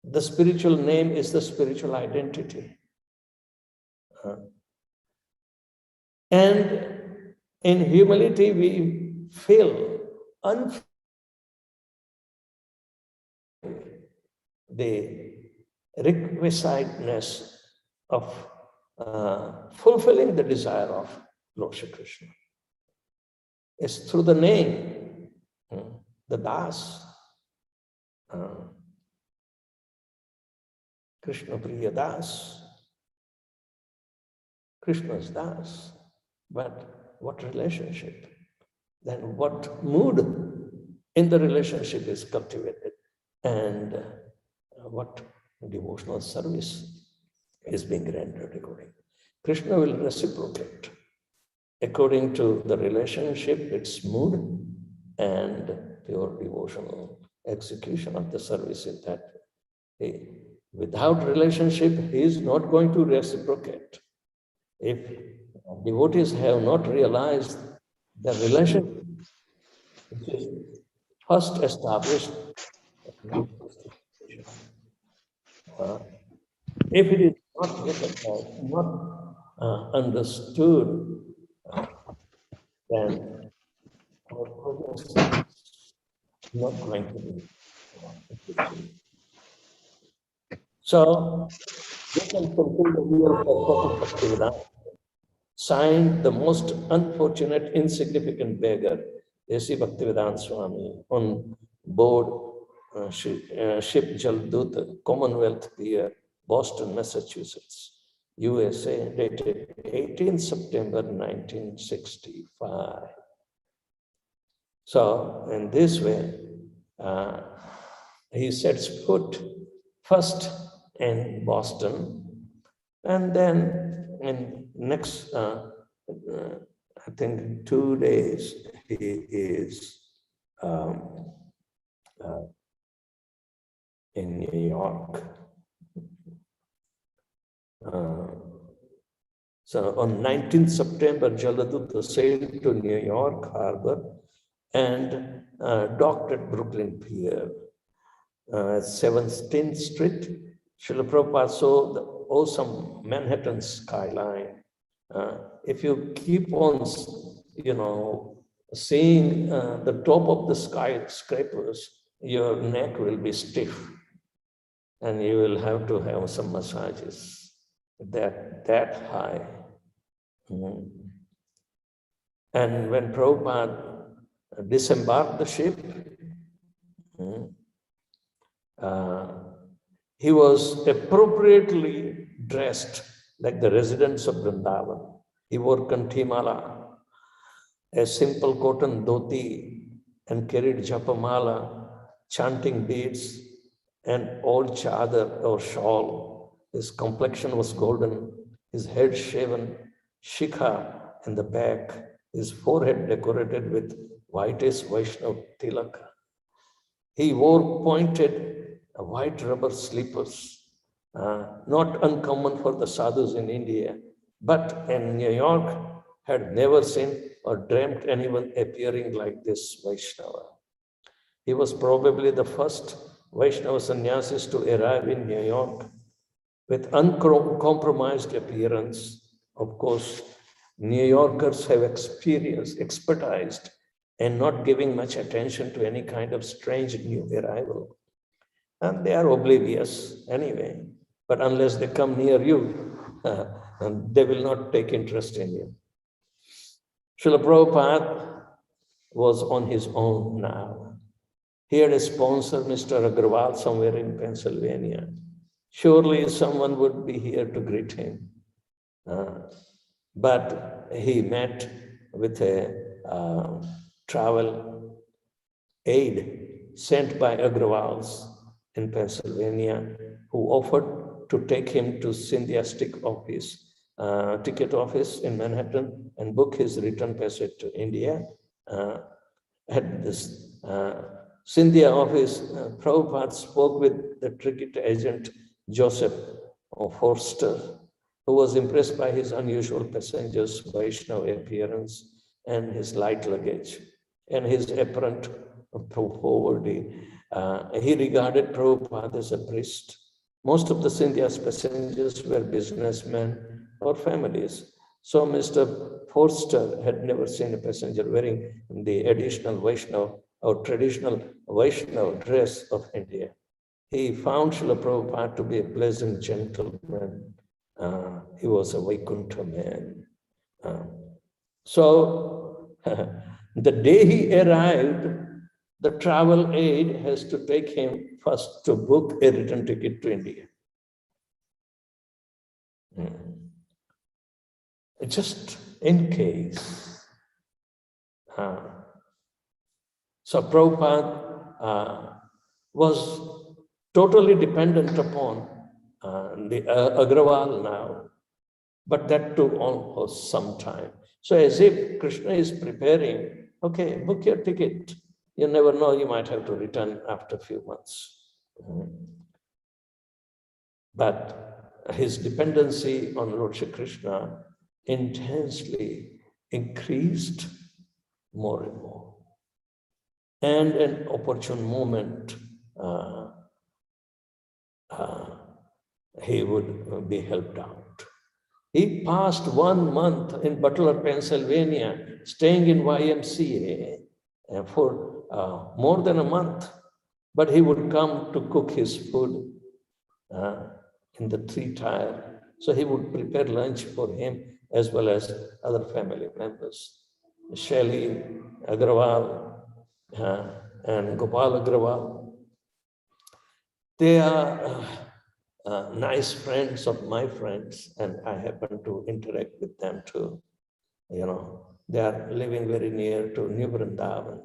the spiritual name is the spiritual identity. And in humility, we feel the requisiteness of fulfilling the desire of Lord Shri Krishna. It's through the name, the Das, Krishna Priya Das, Krishna's Das. But what relationship? Then what mood in the relationship is cultivated? And what devotional service is being rendered according. Krishna will reciprocate according to the relationship, its mood, and pure devotional execution of the service in that way. Without relationship, he is not going to reciprocate. If devotees have not realized the relationship which is first established, if it is not recognized, not understood, then our progress is not going to be efficient. So, we can fulfill the real purpose of Bhaktivedanta. Signed, the most unfortunate, insignificant beggar, A.C. Bhaktivedanta Swami, on board ship Jaldut, Commonwealth Pier, Boston, Massachusetts, USA, dated 18 September 1965. So, in this way, he sets foot first in Boston, and then in next, I think 2 days, he is in New York. So on 19th September, Jaladutta sailed to New York Harbor and docked at Brooklyn Pier, 17th Street. Srila Prabhupada saw the awesome Manhattan skyline. If you keep on, seeing the top of the skyscrapers, your neck will be stiff, and you will have to have some massages that high. And when Prabhupada disembarked the ship, he was appropriately dressed like the residents of Vrindavan. He wore kantimala, a simple cotton dhoti, and carried japamala, chanting beads, and old chadar or shawl. His complexion was golden, his head shaven, shikha in the back, his forehead decorated with whitish Vaishnav tilaka. He wore pointed white rubber slippers, not uncommon for the sadhus in India, but in New York had never seen or dreamt anyone appearing like this Vaishnava. He was probably the first Vaishnava sannyasis to arrive in New York with uncompromised appearance. Of course, New Yorkers have expertised in not giving much attention to any kind of strange new arrival. And they are oblivious anyway. But unless they come near you, they will not take interest in you. Srila Prabhupada was on his own now. He had a sponsor, Mr. Agarwal, somewhere in Pennsylvania. Surely someone would be here to greet him. But he met with a travel aide sent by Agrawals in Pennsylvania, who offered to take him to Scindia's ticket office in Manhattan and book his return passage to India. At this Scindia office, Prabhupada spoke with the ticket agent Joseph Forster, who was impressed by his unusual passenger's Vaishnava appearance and his light luggage and his apparent poverty. He regarded Prabhupada as a priest. Most of the Scindia's passengers were businessmen or families. So Mr. Forster had never seen a passenger wearing the additional Vaishnava or traditional Vaishnava dress of India. He found Srila Prabhupada to be a pleasant gentleman. He was a Vaikuntha man. So the day he arrived, the travel aid has to take him first to book a return ticket to India. Just in case. So Prabhupada was totally dependent upon the Agrawal now, but that took almost some time. So as if Krishna is preparing, okay, book your ticket. You never know, you might have to return after a few months. But his dependency on Lord Shri Krishna intensely increased more and more. And an opportune moment, he would be helped out. He passed 1 month in Butler, Pennsylvania, staying in YMCA for more than a month. But he would come to cook his food in the 3-tier. So he would prepare lunch for him as well as other family members. Shelly Agrawal and Gopal Agrawal. They are nice friends of my friends, and I happen to interact with them too. You know, they are living very near to New Vrindavan,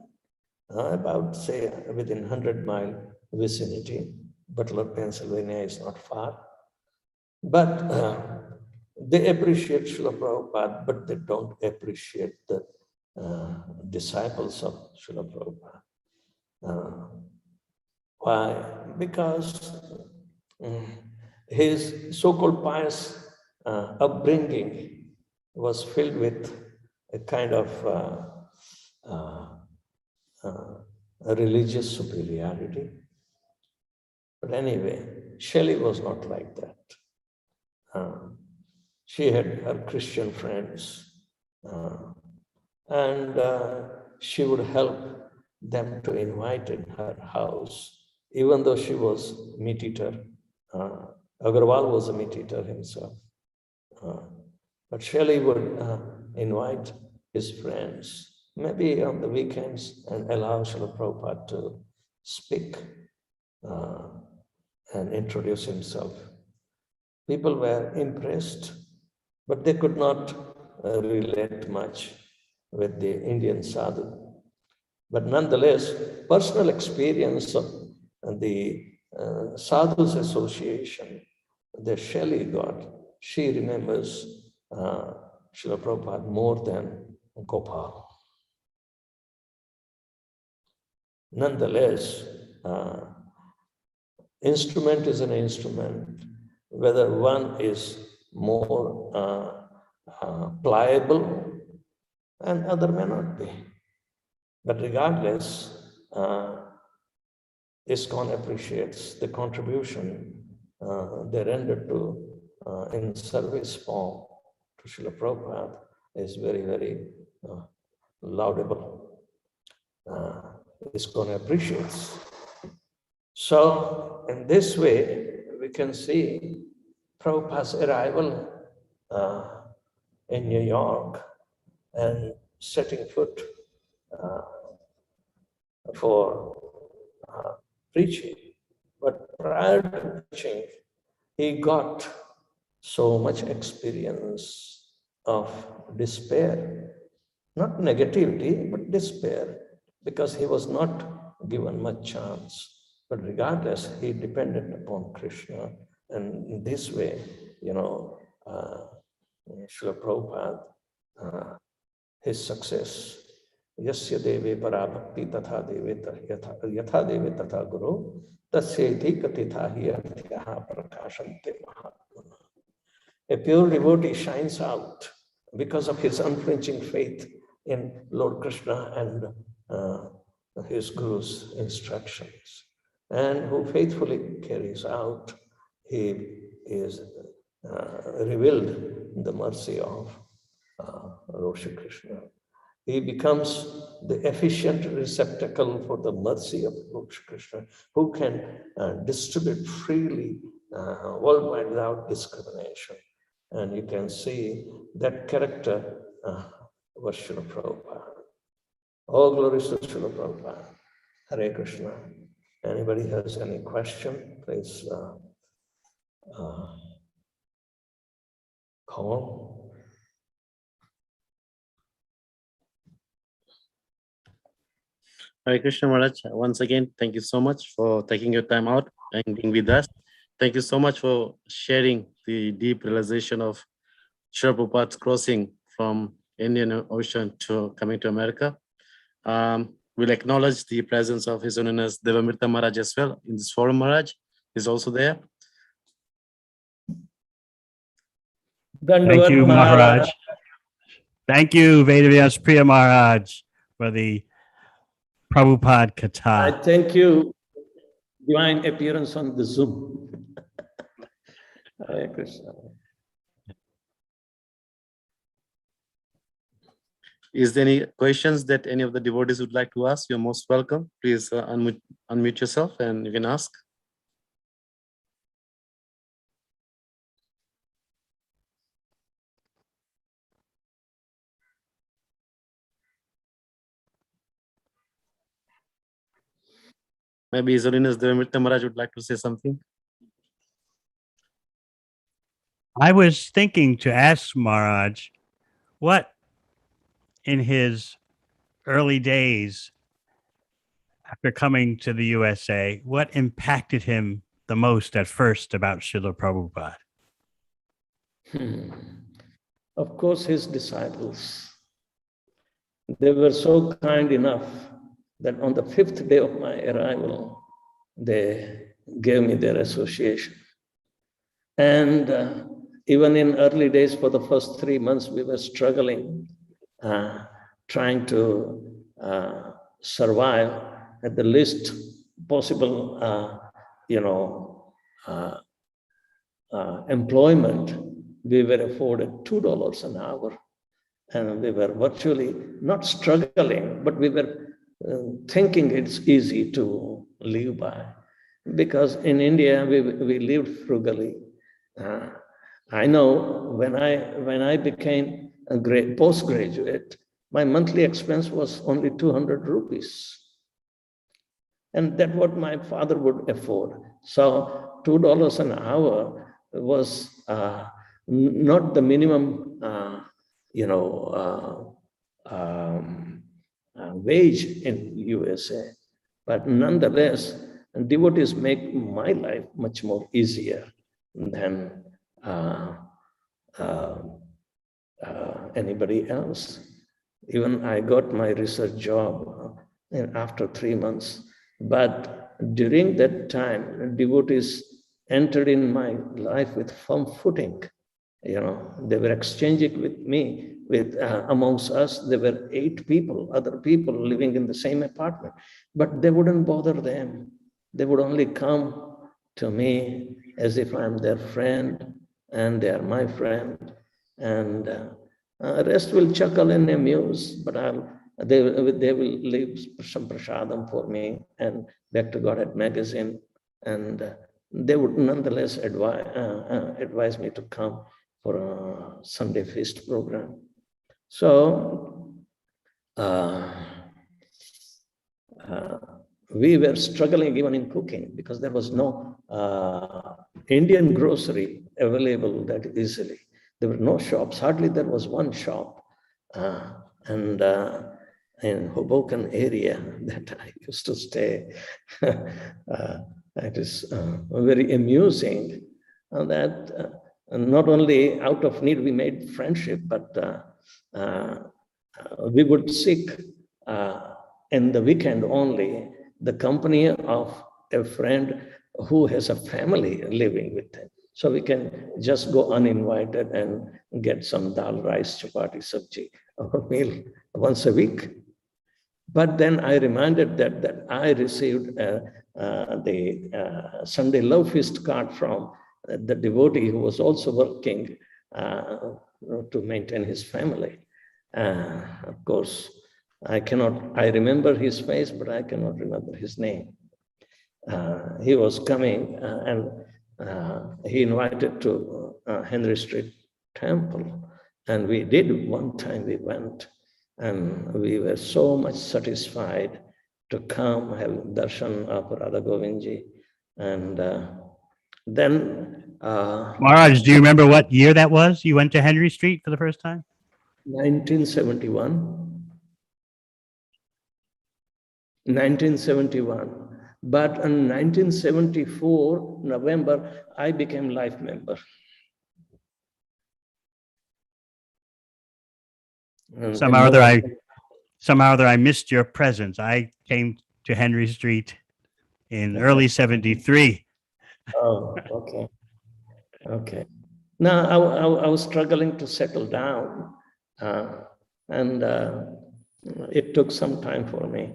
about, say, within 100-mile vicinity. Butler, Pennsylvania is not far. But they appreciate Srila Prabhupada, but they don't appreciate the disciples of Srila Prabhupada. Why? Because his so-called pious upbringing was filled with a kind of a religious superiority. But anyway, Shelley was not like that. She had her Christian friends, and she would help them to invite in her house, even though she was meat eater. Agarwal was a meat eater himself. But Shelley would invite his friends, maybe on the weekends, and allow Srila Prabhupada to speak and introduce himself. People were impressed, but they could not relate much with the Indian sadhu. But nonetheless, personal experience of the sadhus association that Shelley got, she remembers Srila Prabhupada more than Gopal. Nonetheless, instrument is an instrument, whether one is more pliable and other may not be. But regardless, ISKCON appreciates the contribution they render to in service form to Srila Prabhupada is very, very laudable. ISKCON appreciates. So in this way, we can see Prabhupada's arrival in New York and setting foot for preaching. But prior to preaching, he got so much experience of despair, not negativity, but despair, because he was not given much chance. But regardless, he depended upon Krishna. And in this way, you know, Srila Prabhupada, his success, Yasya deve parabhakti tatha deve yatha deve tatha guru tasya iti katitha hi arthyaha prakashante mahatmana. A pure devotee shines out because of his unflinching faith in Lord Krishna and his Guru's instructions, and who faithfully carries out, he is revealed the mercy of Lord Shri Krishna. He becomes the efficient receptacle for the mercy of Lord Shri Krishna, who can distribute freely worldwide without discrimination. And you can see that character was Srila Prabhupada. All glories to Srila Prabhupada. Hare Krishna. Anybody has any question, please call. Hare Krishna Maharaj, once again, thank you so much for taking your time out and being with us. Thank you so much for sharing the deep realization of Srila Prabhupada's crossing from Indian Ocean to coming to America. We'll acknowledge the presence of His Holiness Devamrita Maharaj as well in this forum. Maharaj is also there. Thank you, Maharaj. Thank you, Vedavyasapriya Maharaj, for the Prabhupada Katha. I thank you, divine appearance on the Zoom. Hare Krishna. Is there any questions that any of the devotees would like to ask? You're most welcome. Please unmute yourself and you can ask. Maybe His Holiness Devamrita Maharaj would like to say something. I was thinking to ask Maharaj, what in his early days after coming to the USA, what impacted him the most at first about Srila Prabhupada? Of course, his disciples. They were so kind enough that on the 5th day of my arrival, they gave me their association. And even in early days, for the first 3 months, we were struggling, trying to survive at the least possible, employment. We were afforded $2 an hour. And we were virtually not struggling, but we were thinking it's easy to live by. Because in India, we lived frugally. I know when I became a postgraduate, my monthly expense was only 200 rupees. And that's what my father would afford. So $2 an hour was not the minimum wage in USA. But nonetheless, devotees make my life much more easier than anybody else. Even I got my research job after 3 months. But during that time, devotees entered in my life with firm footing. They were exchanging with me. Amongst us, there were 8 people, other people living in the same apartment, but they wouldn't bother them. They would only come to me as if I'm their friend and they are my friend. And rest will chuckle and amuse, but they will leave some prasadam for me and Back to Godhead magazine, and they would nonetheless advise me to come for a Sunday feast program. So we were struggling even in cooking because there was no Indian grocery available that easily. There were no shops, hardly there was one shop. And in Hoboken area that I used to stay, it is very amusing that not only out of need we made friendship, but we would seek in the weekend only the company of a friend who has a family living with him. So we can just go uninvited and get some dal, rice, chapati, sabji, or meal once a week. But then I reminded that I received the Sunday Love Feast card from the devotee who was also working to maintain his family. Of course, I remember his face, but I cannot remember his name. He was coming and he invited to Henry Street Temple. And we did one time, we went, and we were so much satisfied to come have darshan of Radha Govindji. And then Maharaj, do you remember what year that was? You went to Henry Street for the first time? 1971. 1971. But in 1974, November, I became life member. Somehow or other I missed your presence. I came to Henry Street in early 73. Oh, okay. Okay. Now, I was struggling to settle down, and it took some time for me.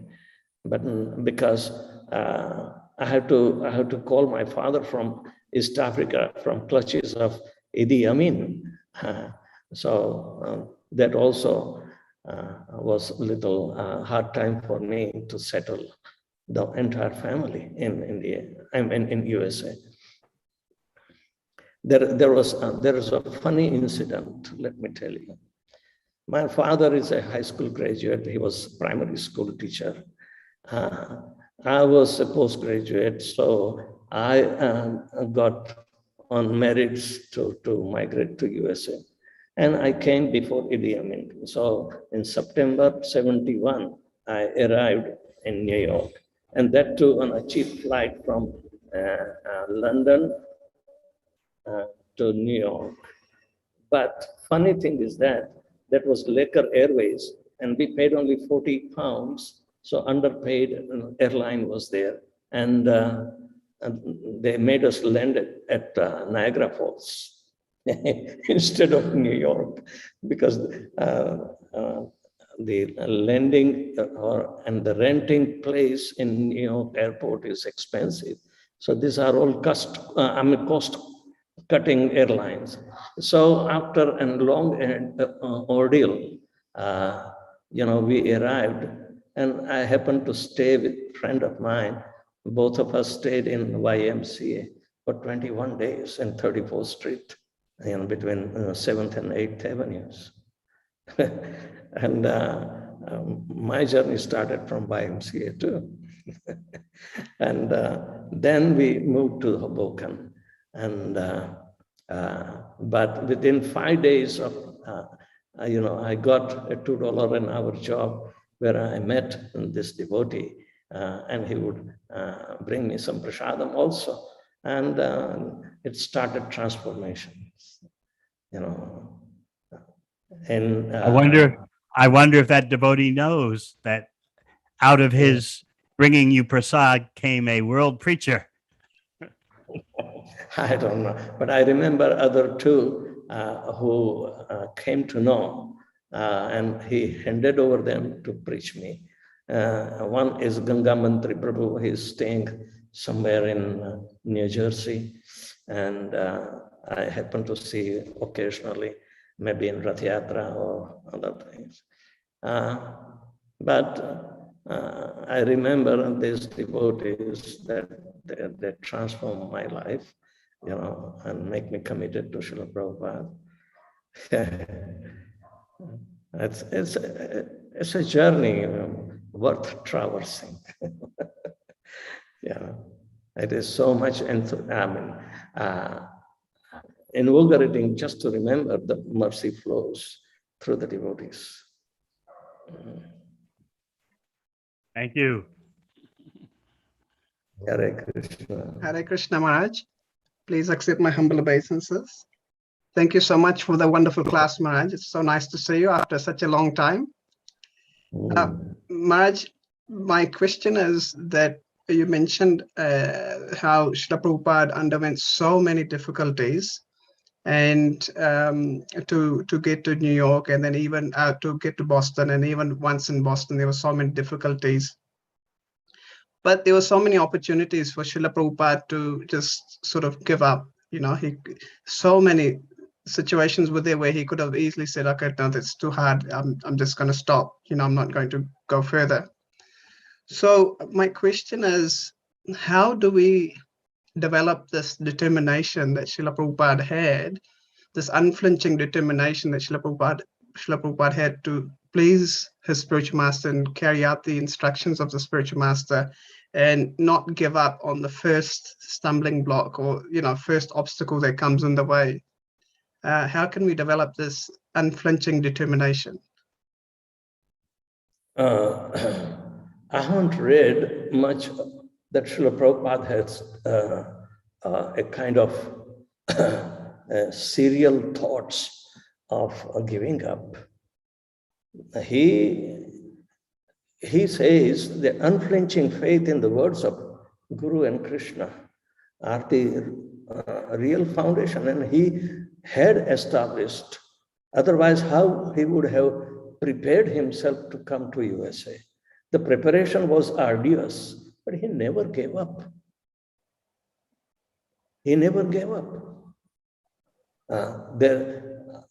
But because I had to call my father from East Africa, from clutches of Idi Amin. So that also was a little hard time for me to settle the entire family in India. I mean, in USA. There is a funny incident. Let me tell you. My father is a high school graduate. He was a primary school teacher. I was a postgraduate, so I got on merits to migrate to USA. And I came before Idi Amin. So in September 71, I arrived in New York. And that too on a cheap flight from London to New York. But funny thing is that was Laker Airways, and we paid only 40 pounds. So underpaid airline was there. And they made us land at Niagara Falls instead of New York, because the landing and the renting place in New York airport is expensive. So these are all cost-cutting airlines. So after a long ordeal, we arrived, and I happened to stay with a friend of mine. Both of us stayed in YMCA for 21 days in 34th Street, between 7th and 8th Avenues. And my journey started from YMCA too. And then we moved to Hoboken. And but within 5 days of, I got a $2 an hour job where I met this devotee, and he would bring me some prasadam also. And it started transformation, And I wonder if that devotee knows that out of his bringing you prasad came a world preacher. I don't know, but I remember other two who came to know, and he handed over them to preach me. One is Ganga Mantri Prabhu. He's staying somewhere in New Jersey, and I happen to see occasionally, maybe in Rath Yatra or other things. But I remember these devotees that they transform my life, and make me committed to Srila Prabhupada. It's a journey worth traversing. It is so much, invigorating just to remember the mercy flows through the devotees. Thank you. Hare Krishna. Hare Krishna Maharaj. Please accept my humble obeisances. Thank you so much for the wonderful class, Maharaj. It's so nice to see you after such a long time. Maharaj, my question is that you mentioned how Srila Prabhupada underwent so many difficulties and to get to New York, and then even to get to Boston, and even once in Boston, there were so many difficulties. But there were so many opportunities for Srila Prabhupada to just sort of give up. You know, so many situations were there where he could have easily said, okay, no, that's too hard. I'm just going to stop. You know, I'm not going to go further. So my question is, how do we develop this determination that Srila Prabhupada had, this unflinching determination that Srila Prabhupada had to please his spiritual master and carry out the instructions of the spiritual master, and not give up on the first stumbling block, or, you know, first obstacle that comes in the way? How can we develop this unflinching determination? I haven't read much that Srila Prabhupada has a kind of serial thoughts of giving up. He says the unflinching faith in the words of Guru and Krishna are the real foundation, and he had established. Otherwise, how he would have prepared himself to come to USA? The preparation was arduous, but he never gave up. He never gave up.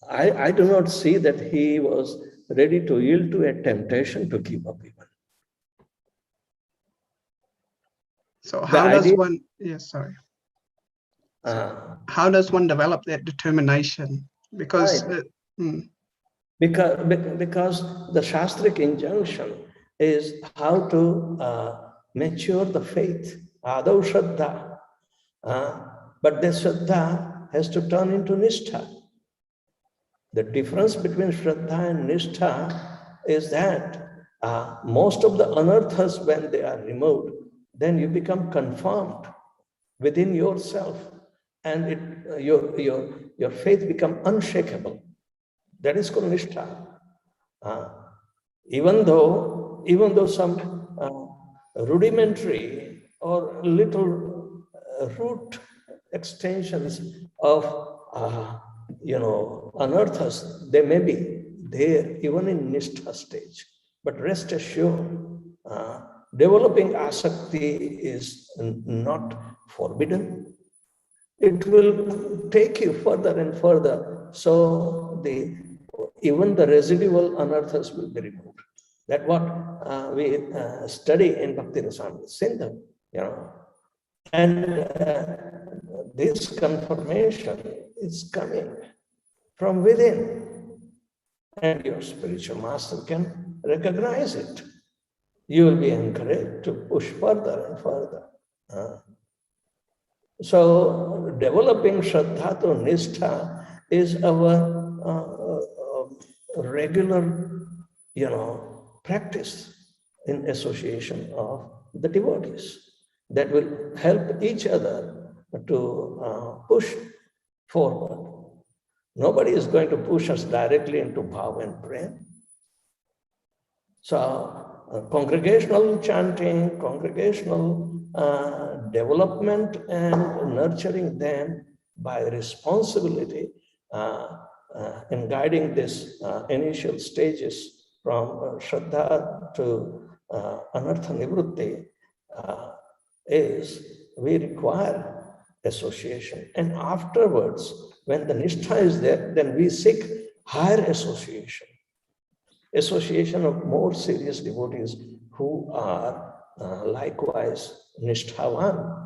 I do not see that he was ready to yield to a temptation to give up even. So how does one, yes, sorry. How does one develop that determination? Because right. Because the Shastric injunction is how to mature the faith. Adau Shraddha. But the Shraddha has to turn into Nishtha. The difference between Shraddha and Nishtha is that most of the anarthas, when they are removed, then you become confirmed within yourself, and your faith become unshakable. That is called Nishtha. Even though some rudimentary or little root extensions of anarthas, they may be there even in Nishtha stage. But rest assured, developing asakti is not forbidden. It will take you further and further. So even the residual anarthas will be removed. That's what we study in Bhakti Rasamrita Sindhu, you know. And this confirmation is coming from within, and your spiritual master can recognize it. You will be encouraged to push further and further. So developing Shraddha to Nishtha is our regular, practice in association of the devotees that will help each other to push forward. Nobody is going to push us directly into bhav and prem. So congregational chanting, congregational development and nurturing them by responsibility in guiding these initial stages from Shraddha to Anartha Nivrutti is we require association. And afterwards, when the Nishtha is there, then we seek higher association. Association of more serious devotees who are likewise Nishthavan.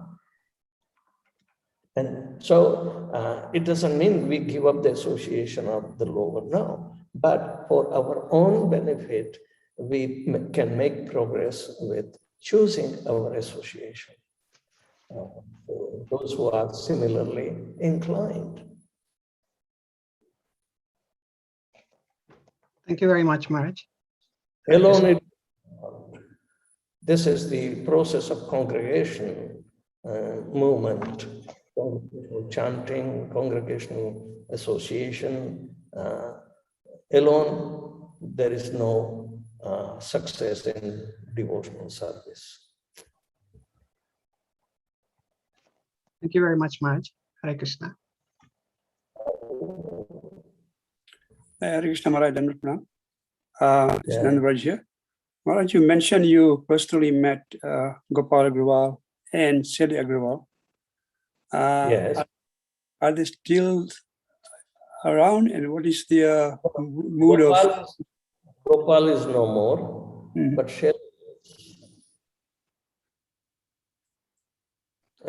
And so it doesn't mean we give up the association of the lower, no. But for our own benefit, we can make progress with choosing our association. Those who are similarly inclined. Thank you very much, Maharaj. Alone, this is the process of congregation movement, congregational chanting, congregational association. Alone, there is no success in devotional service. Thank you very much, Maharaj. Hare Krishna. Hare Krishna Maharaj, Dandavat Pranam. It's Yeah. Nandavaraj here. Maharaj, you mentioned you personally met Gopal Agrawal and Shelly Agrawal. Yes. Are they still around, and what is the mood of? Gopal is no more, but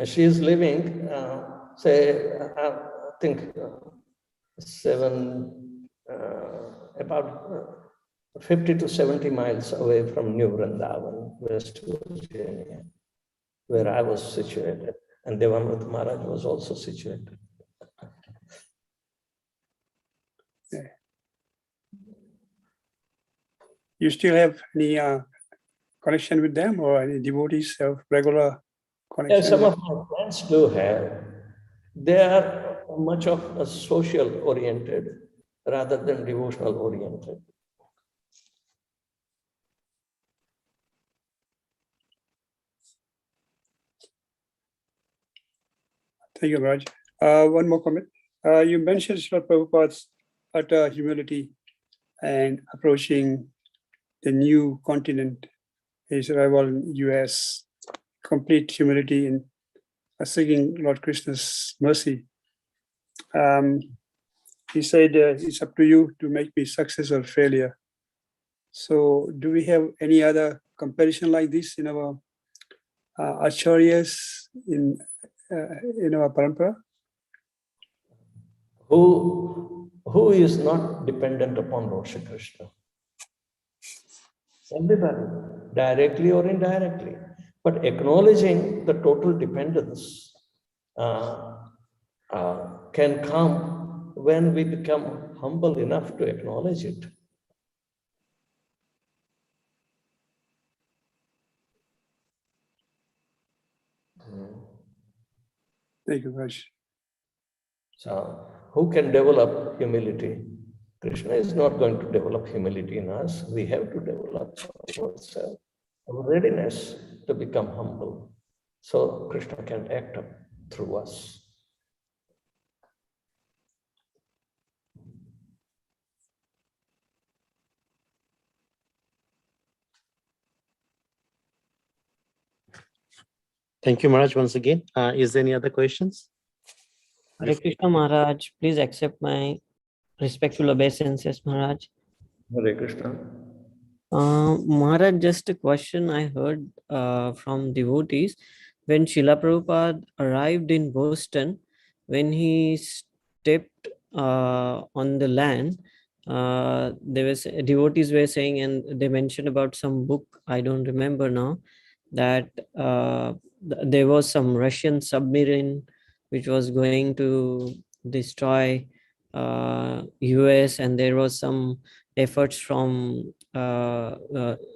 she is living, say, I think about 50 to 70 miles away from New Vrindavan, West Virginia, where I was situated, and Devamrita Maharaj was also situated. You still have any connection with them, or any devotees of regular connection? Yeah, some of my friends do have. They are much of a social oriented rather than devotional oriented. Thank you, Raj. One more comment. You mentioned Srila Prabhupada's utter humility and approaching the new continent, his arrival in US, complete humility and seeking Lord Krishna's mercy. He said, it's up to you to make me success or failure. So do we have any other comparison like this in our acharyas, in our parampara? Who is not dependent upon Lord Shri Krishna? Everybody, directly or indirectly. But acknowledging the total dependence can come when we become humble enough to acknowledge it. Thank you, Raj. So, who can develop humility? Krishna is not going to develop humility in us. We have to develop ourselves, our readiness to become humble. So Krishna can act up through us. Thank you, Maharaj, once again. Is there any other questions? Hare Krishna Maharaj, please accept my respectful obeisances, Maharaj. Hare Krishna. Maharaj, just a question I heard from devotees. When Srila Prabhupada arrived in Boston, when he stepped on the land, there was devotees were saying, and they mentioned about some book, I don't remember now, that there was some Russian submarine which was going to destroy US, and there was some efforts from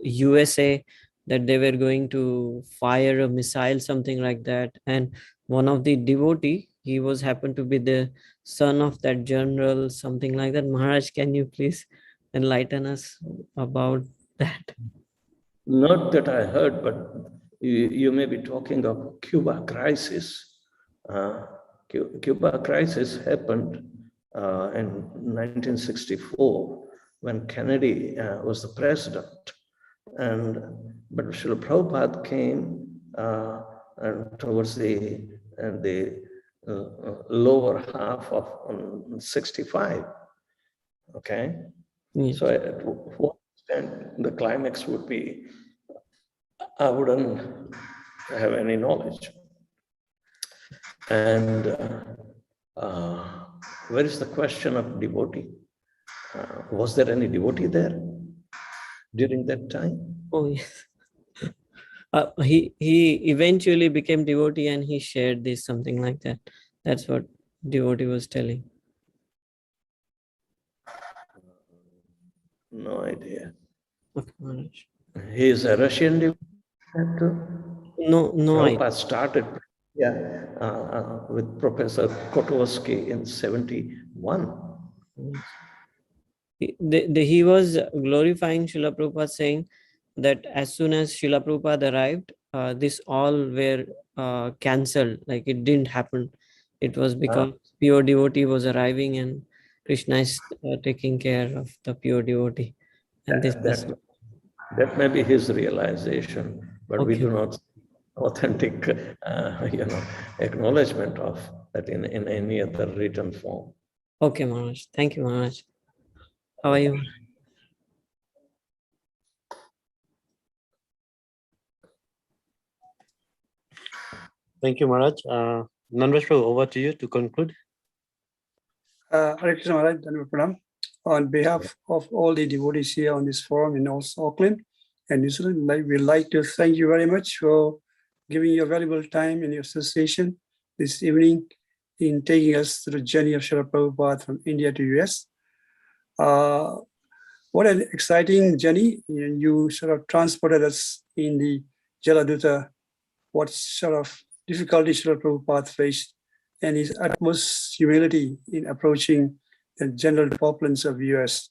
USA that they were going to fire a missile, something like that. And one of the devotee, he was happened to be the son of that general, something like that. Maharaj, can you please enlighten us about that? Not that I heard, but you may be talking of Cuba crisis. Cuba crisis happened in 1964 when Kennedy was the president. But Srila Prabhupada came towards the lower half of 65. Okay, Yes. so at what extent the climax would be, I wouldn't have any knowledge. And where is the question of devotee? Was there any devotee there during that time? Oh, yes. He eventually became devotee and he shared this, something like that. That's what devotee was telling. No idea. Okay, Maharaj. He is a Russian devotee. No, Prabhupada started with Professor Kotovsky in 71. He was glorifying Srila Prabhupada, saying that as soon as Srila Prabhupada arrived, this all were cancelled, like it didn't happen. It was because pure devotee was arriving and Krishna is taking care of the pure devotee. And this is That may be his realization, but we okay. do not authentic, acknowledgement of that in any other written form. Okay, Maharaj. Thank you, Maharaj. How are you? Thank you, Maharaj. Nanvesh Prabhu, over to you to conclude. Hare Krishna Maharaj, Dhanavad Pranam. On behalf of all the devotees here on this forum in also Auckland and New Zealand, we'd like to thank you very much for giving your valuable time in your association this evening in taking us through the journey of Srila Prabhupada from India to US. What an exciting journey. You sort of transported us in the Jaladuta, what sort of difficulties Srila Prabhupada faced, and his utmost humility in approaching the general populace of US,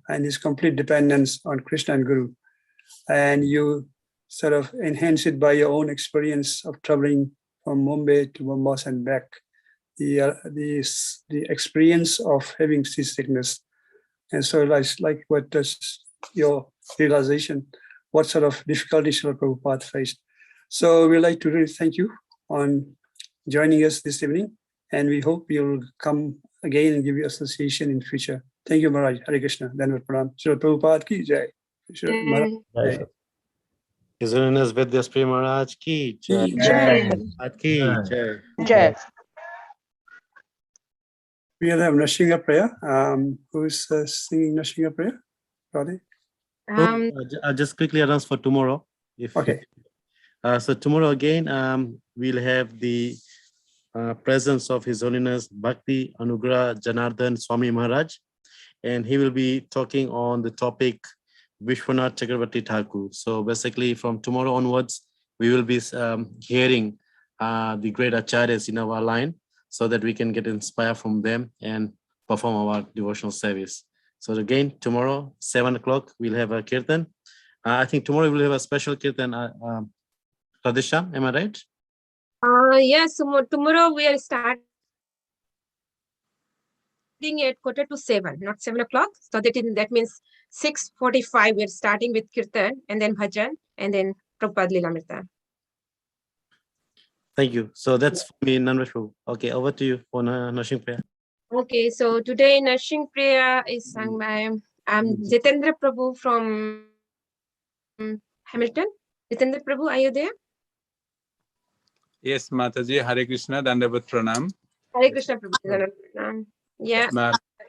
and his complete dependence on Krishna and Guru. And you sort of enhance it by your own experience of traveling from Mumbai to Mombasa and back. The experience of having seasickness. And so like what does your realization, what sort of difficulties Srila Prabhupada faced. So we'd like to really thank you on joining us this evening, and we hope you'll come again and give your association in future. Thank you, Maharaj. Hare Krishna. Dhanavad Pranam. Srila Prabhupada ki jai. Srila Maharaj jai. His Holiness Vedavyasapriya Maharaj ki jai. Ki jai. Maharaj ki jai. Jai. We'll have Nashinga prayer. Who's singing Nashinga prayer? Radhe? Just quickly announce for tomorrow. Okay. So tomorrow again, we'll have the presence of His Holiness Bhakti Anugrah Janardhan Swami Maharaj, and he will be talking on the topic Vishwanath Chakravarti Thakur. So basically from tomorrow onwards, we will be hearing the great acharyas in our line so that we can get inspired from them and perform our devotional service. So again, tomorrow, 7 o'clock, we'll have a kirtan. I think tomorrow we'll have a special kirtan. Radhisha, am I right? Yes, tomorrow we are starting at 6:45, not 7 o'clock. So that means 6:45 we are starting with kirtan and then bhajan and then Prabhupada Lilamrita. Thank you. So that's for me, Nanvesh Prabhu. Okay, over to you for Nursing Prayer. Okay, so today Nursing Prayer is sung by Jitendra Prabhu from Hamilton. Jitendra Prabhu, are you there? Yes, Mataji, Hare Krishna, Dandavat Pranam. Hare Krishna Prabhu. Yeah.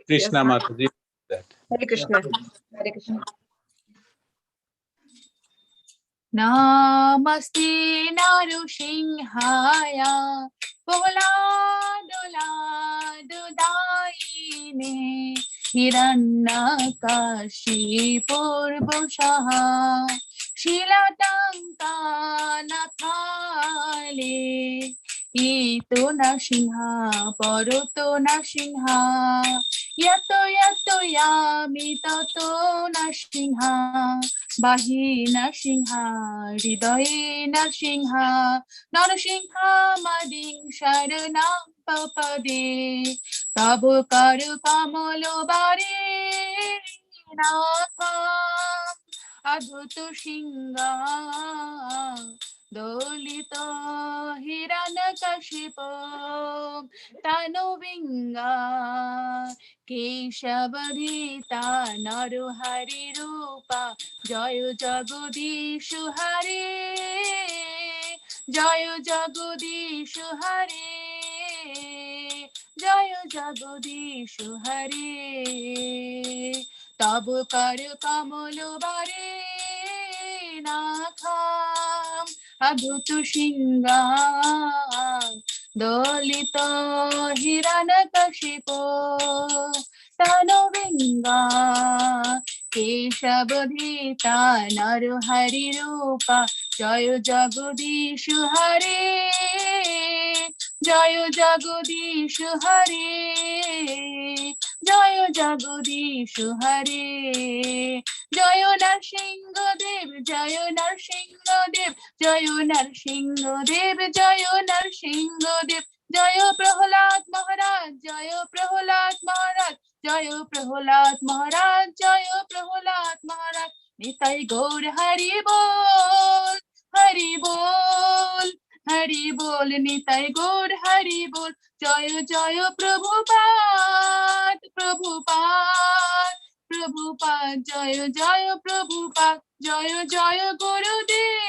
Krishna Yes. Mataji. Hare Krishna. Hare Krishna. Namaste Narusinghaya Pola Dudaine Hiranyakashi Purbushaha Shilatanka Nathale Ito Narsingha Paruto Narsingha Yato Yami Tato Narsingha Bahi Narsingha, Hridaye Narsingha, Narsingha Mading Sharanam Papade, Tabu Karu Kamalo Bare Natham, Adhutu Shinga, Dolito Hiranakashipo, Tanuvinga, Keshavadhita Naruhari Rupa, Jayo Jagadishu Hare, Jayo Jagadishu Hare, Jayo Jagadishu Hare, Tabu Karu Kamulu Bare Natham, Adhutu Shinga, Dolito Hiranakashipo, Tanuvinga, Keshavadhita Naruhari Rupa, Jayo Jagadishu Hare, Jayo Jagadishu Hare, Jayo Jagadishu Hare, জয় নরসিংহদেব জয় নরসিংহদেব জয় নরসিংহদেব জয় নরসিংহদেব জয় প্রহ্লাদ মহারাজ জয় প্রহ্লাদ মহারাজ জয় প্রহ্লাদ মহারাজ জয় প্রহ্লাদ মহারাজ নিতাই গৌর হরি বল হরি বল হরি বল নিতাই গৌর হরি বল জয় জয় প্রভুপাদ প্রভুপাদ প্রভুপাদ জয় জয় প্রভুপাদ জয় জয় গুরুদেব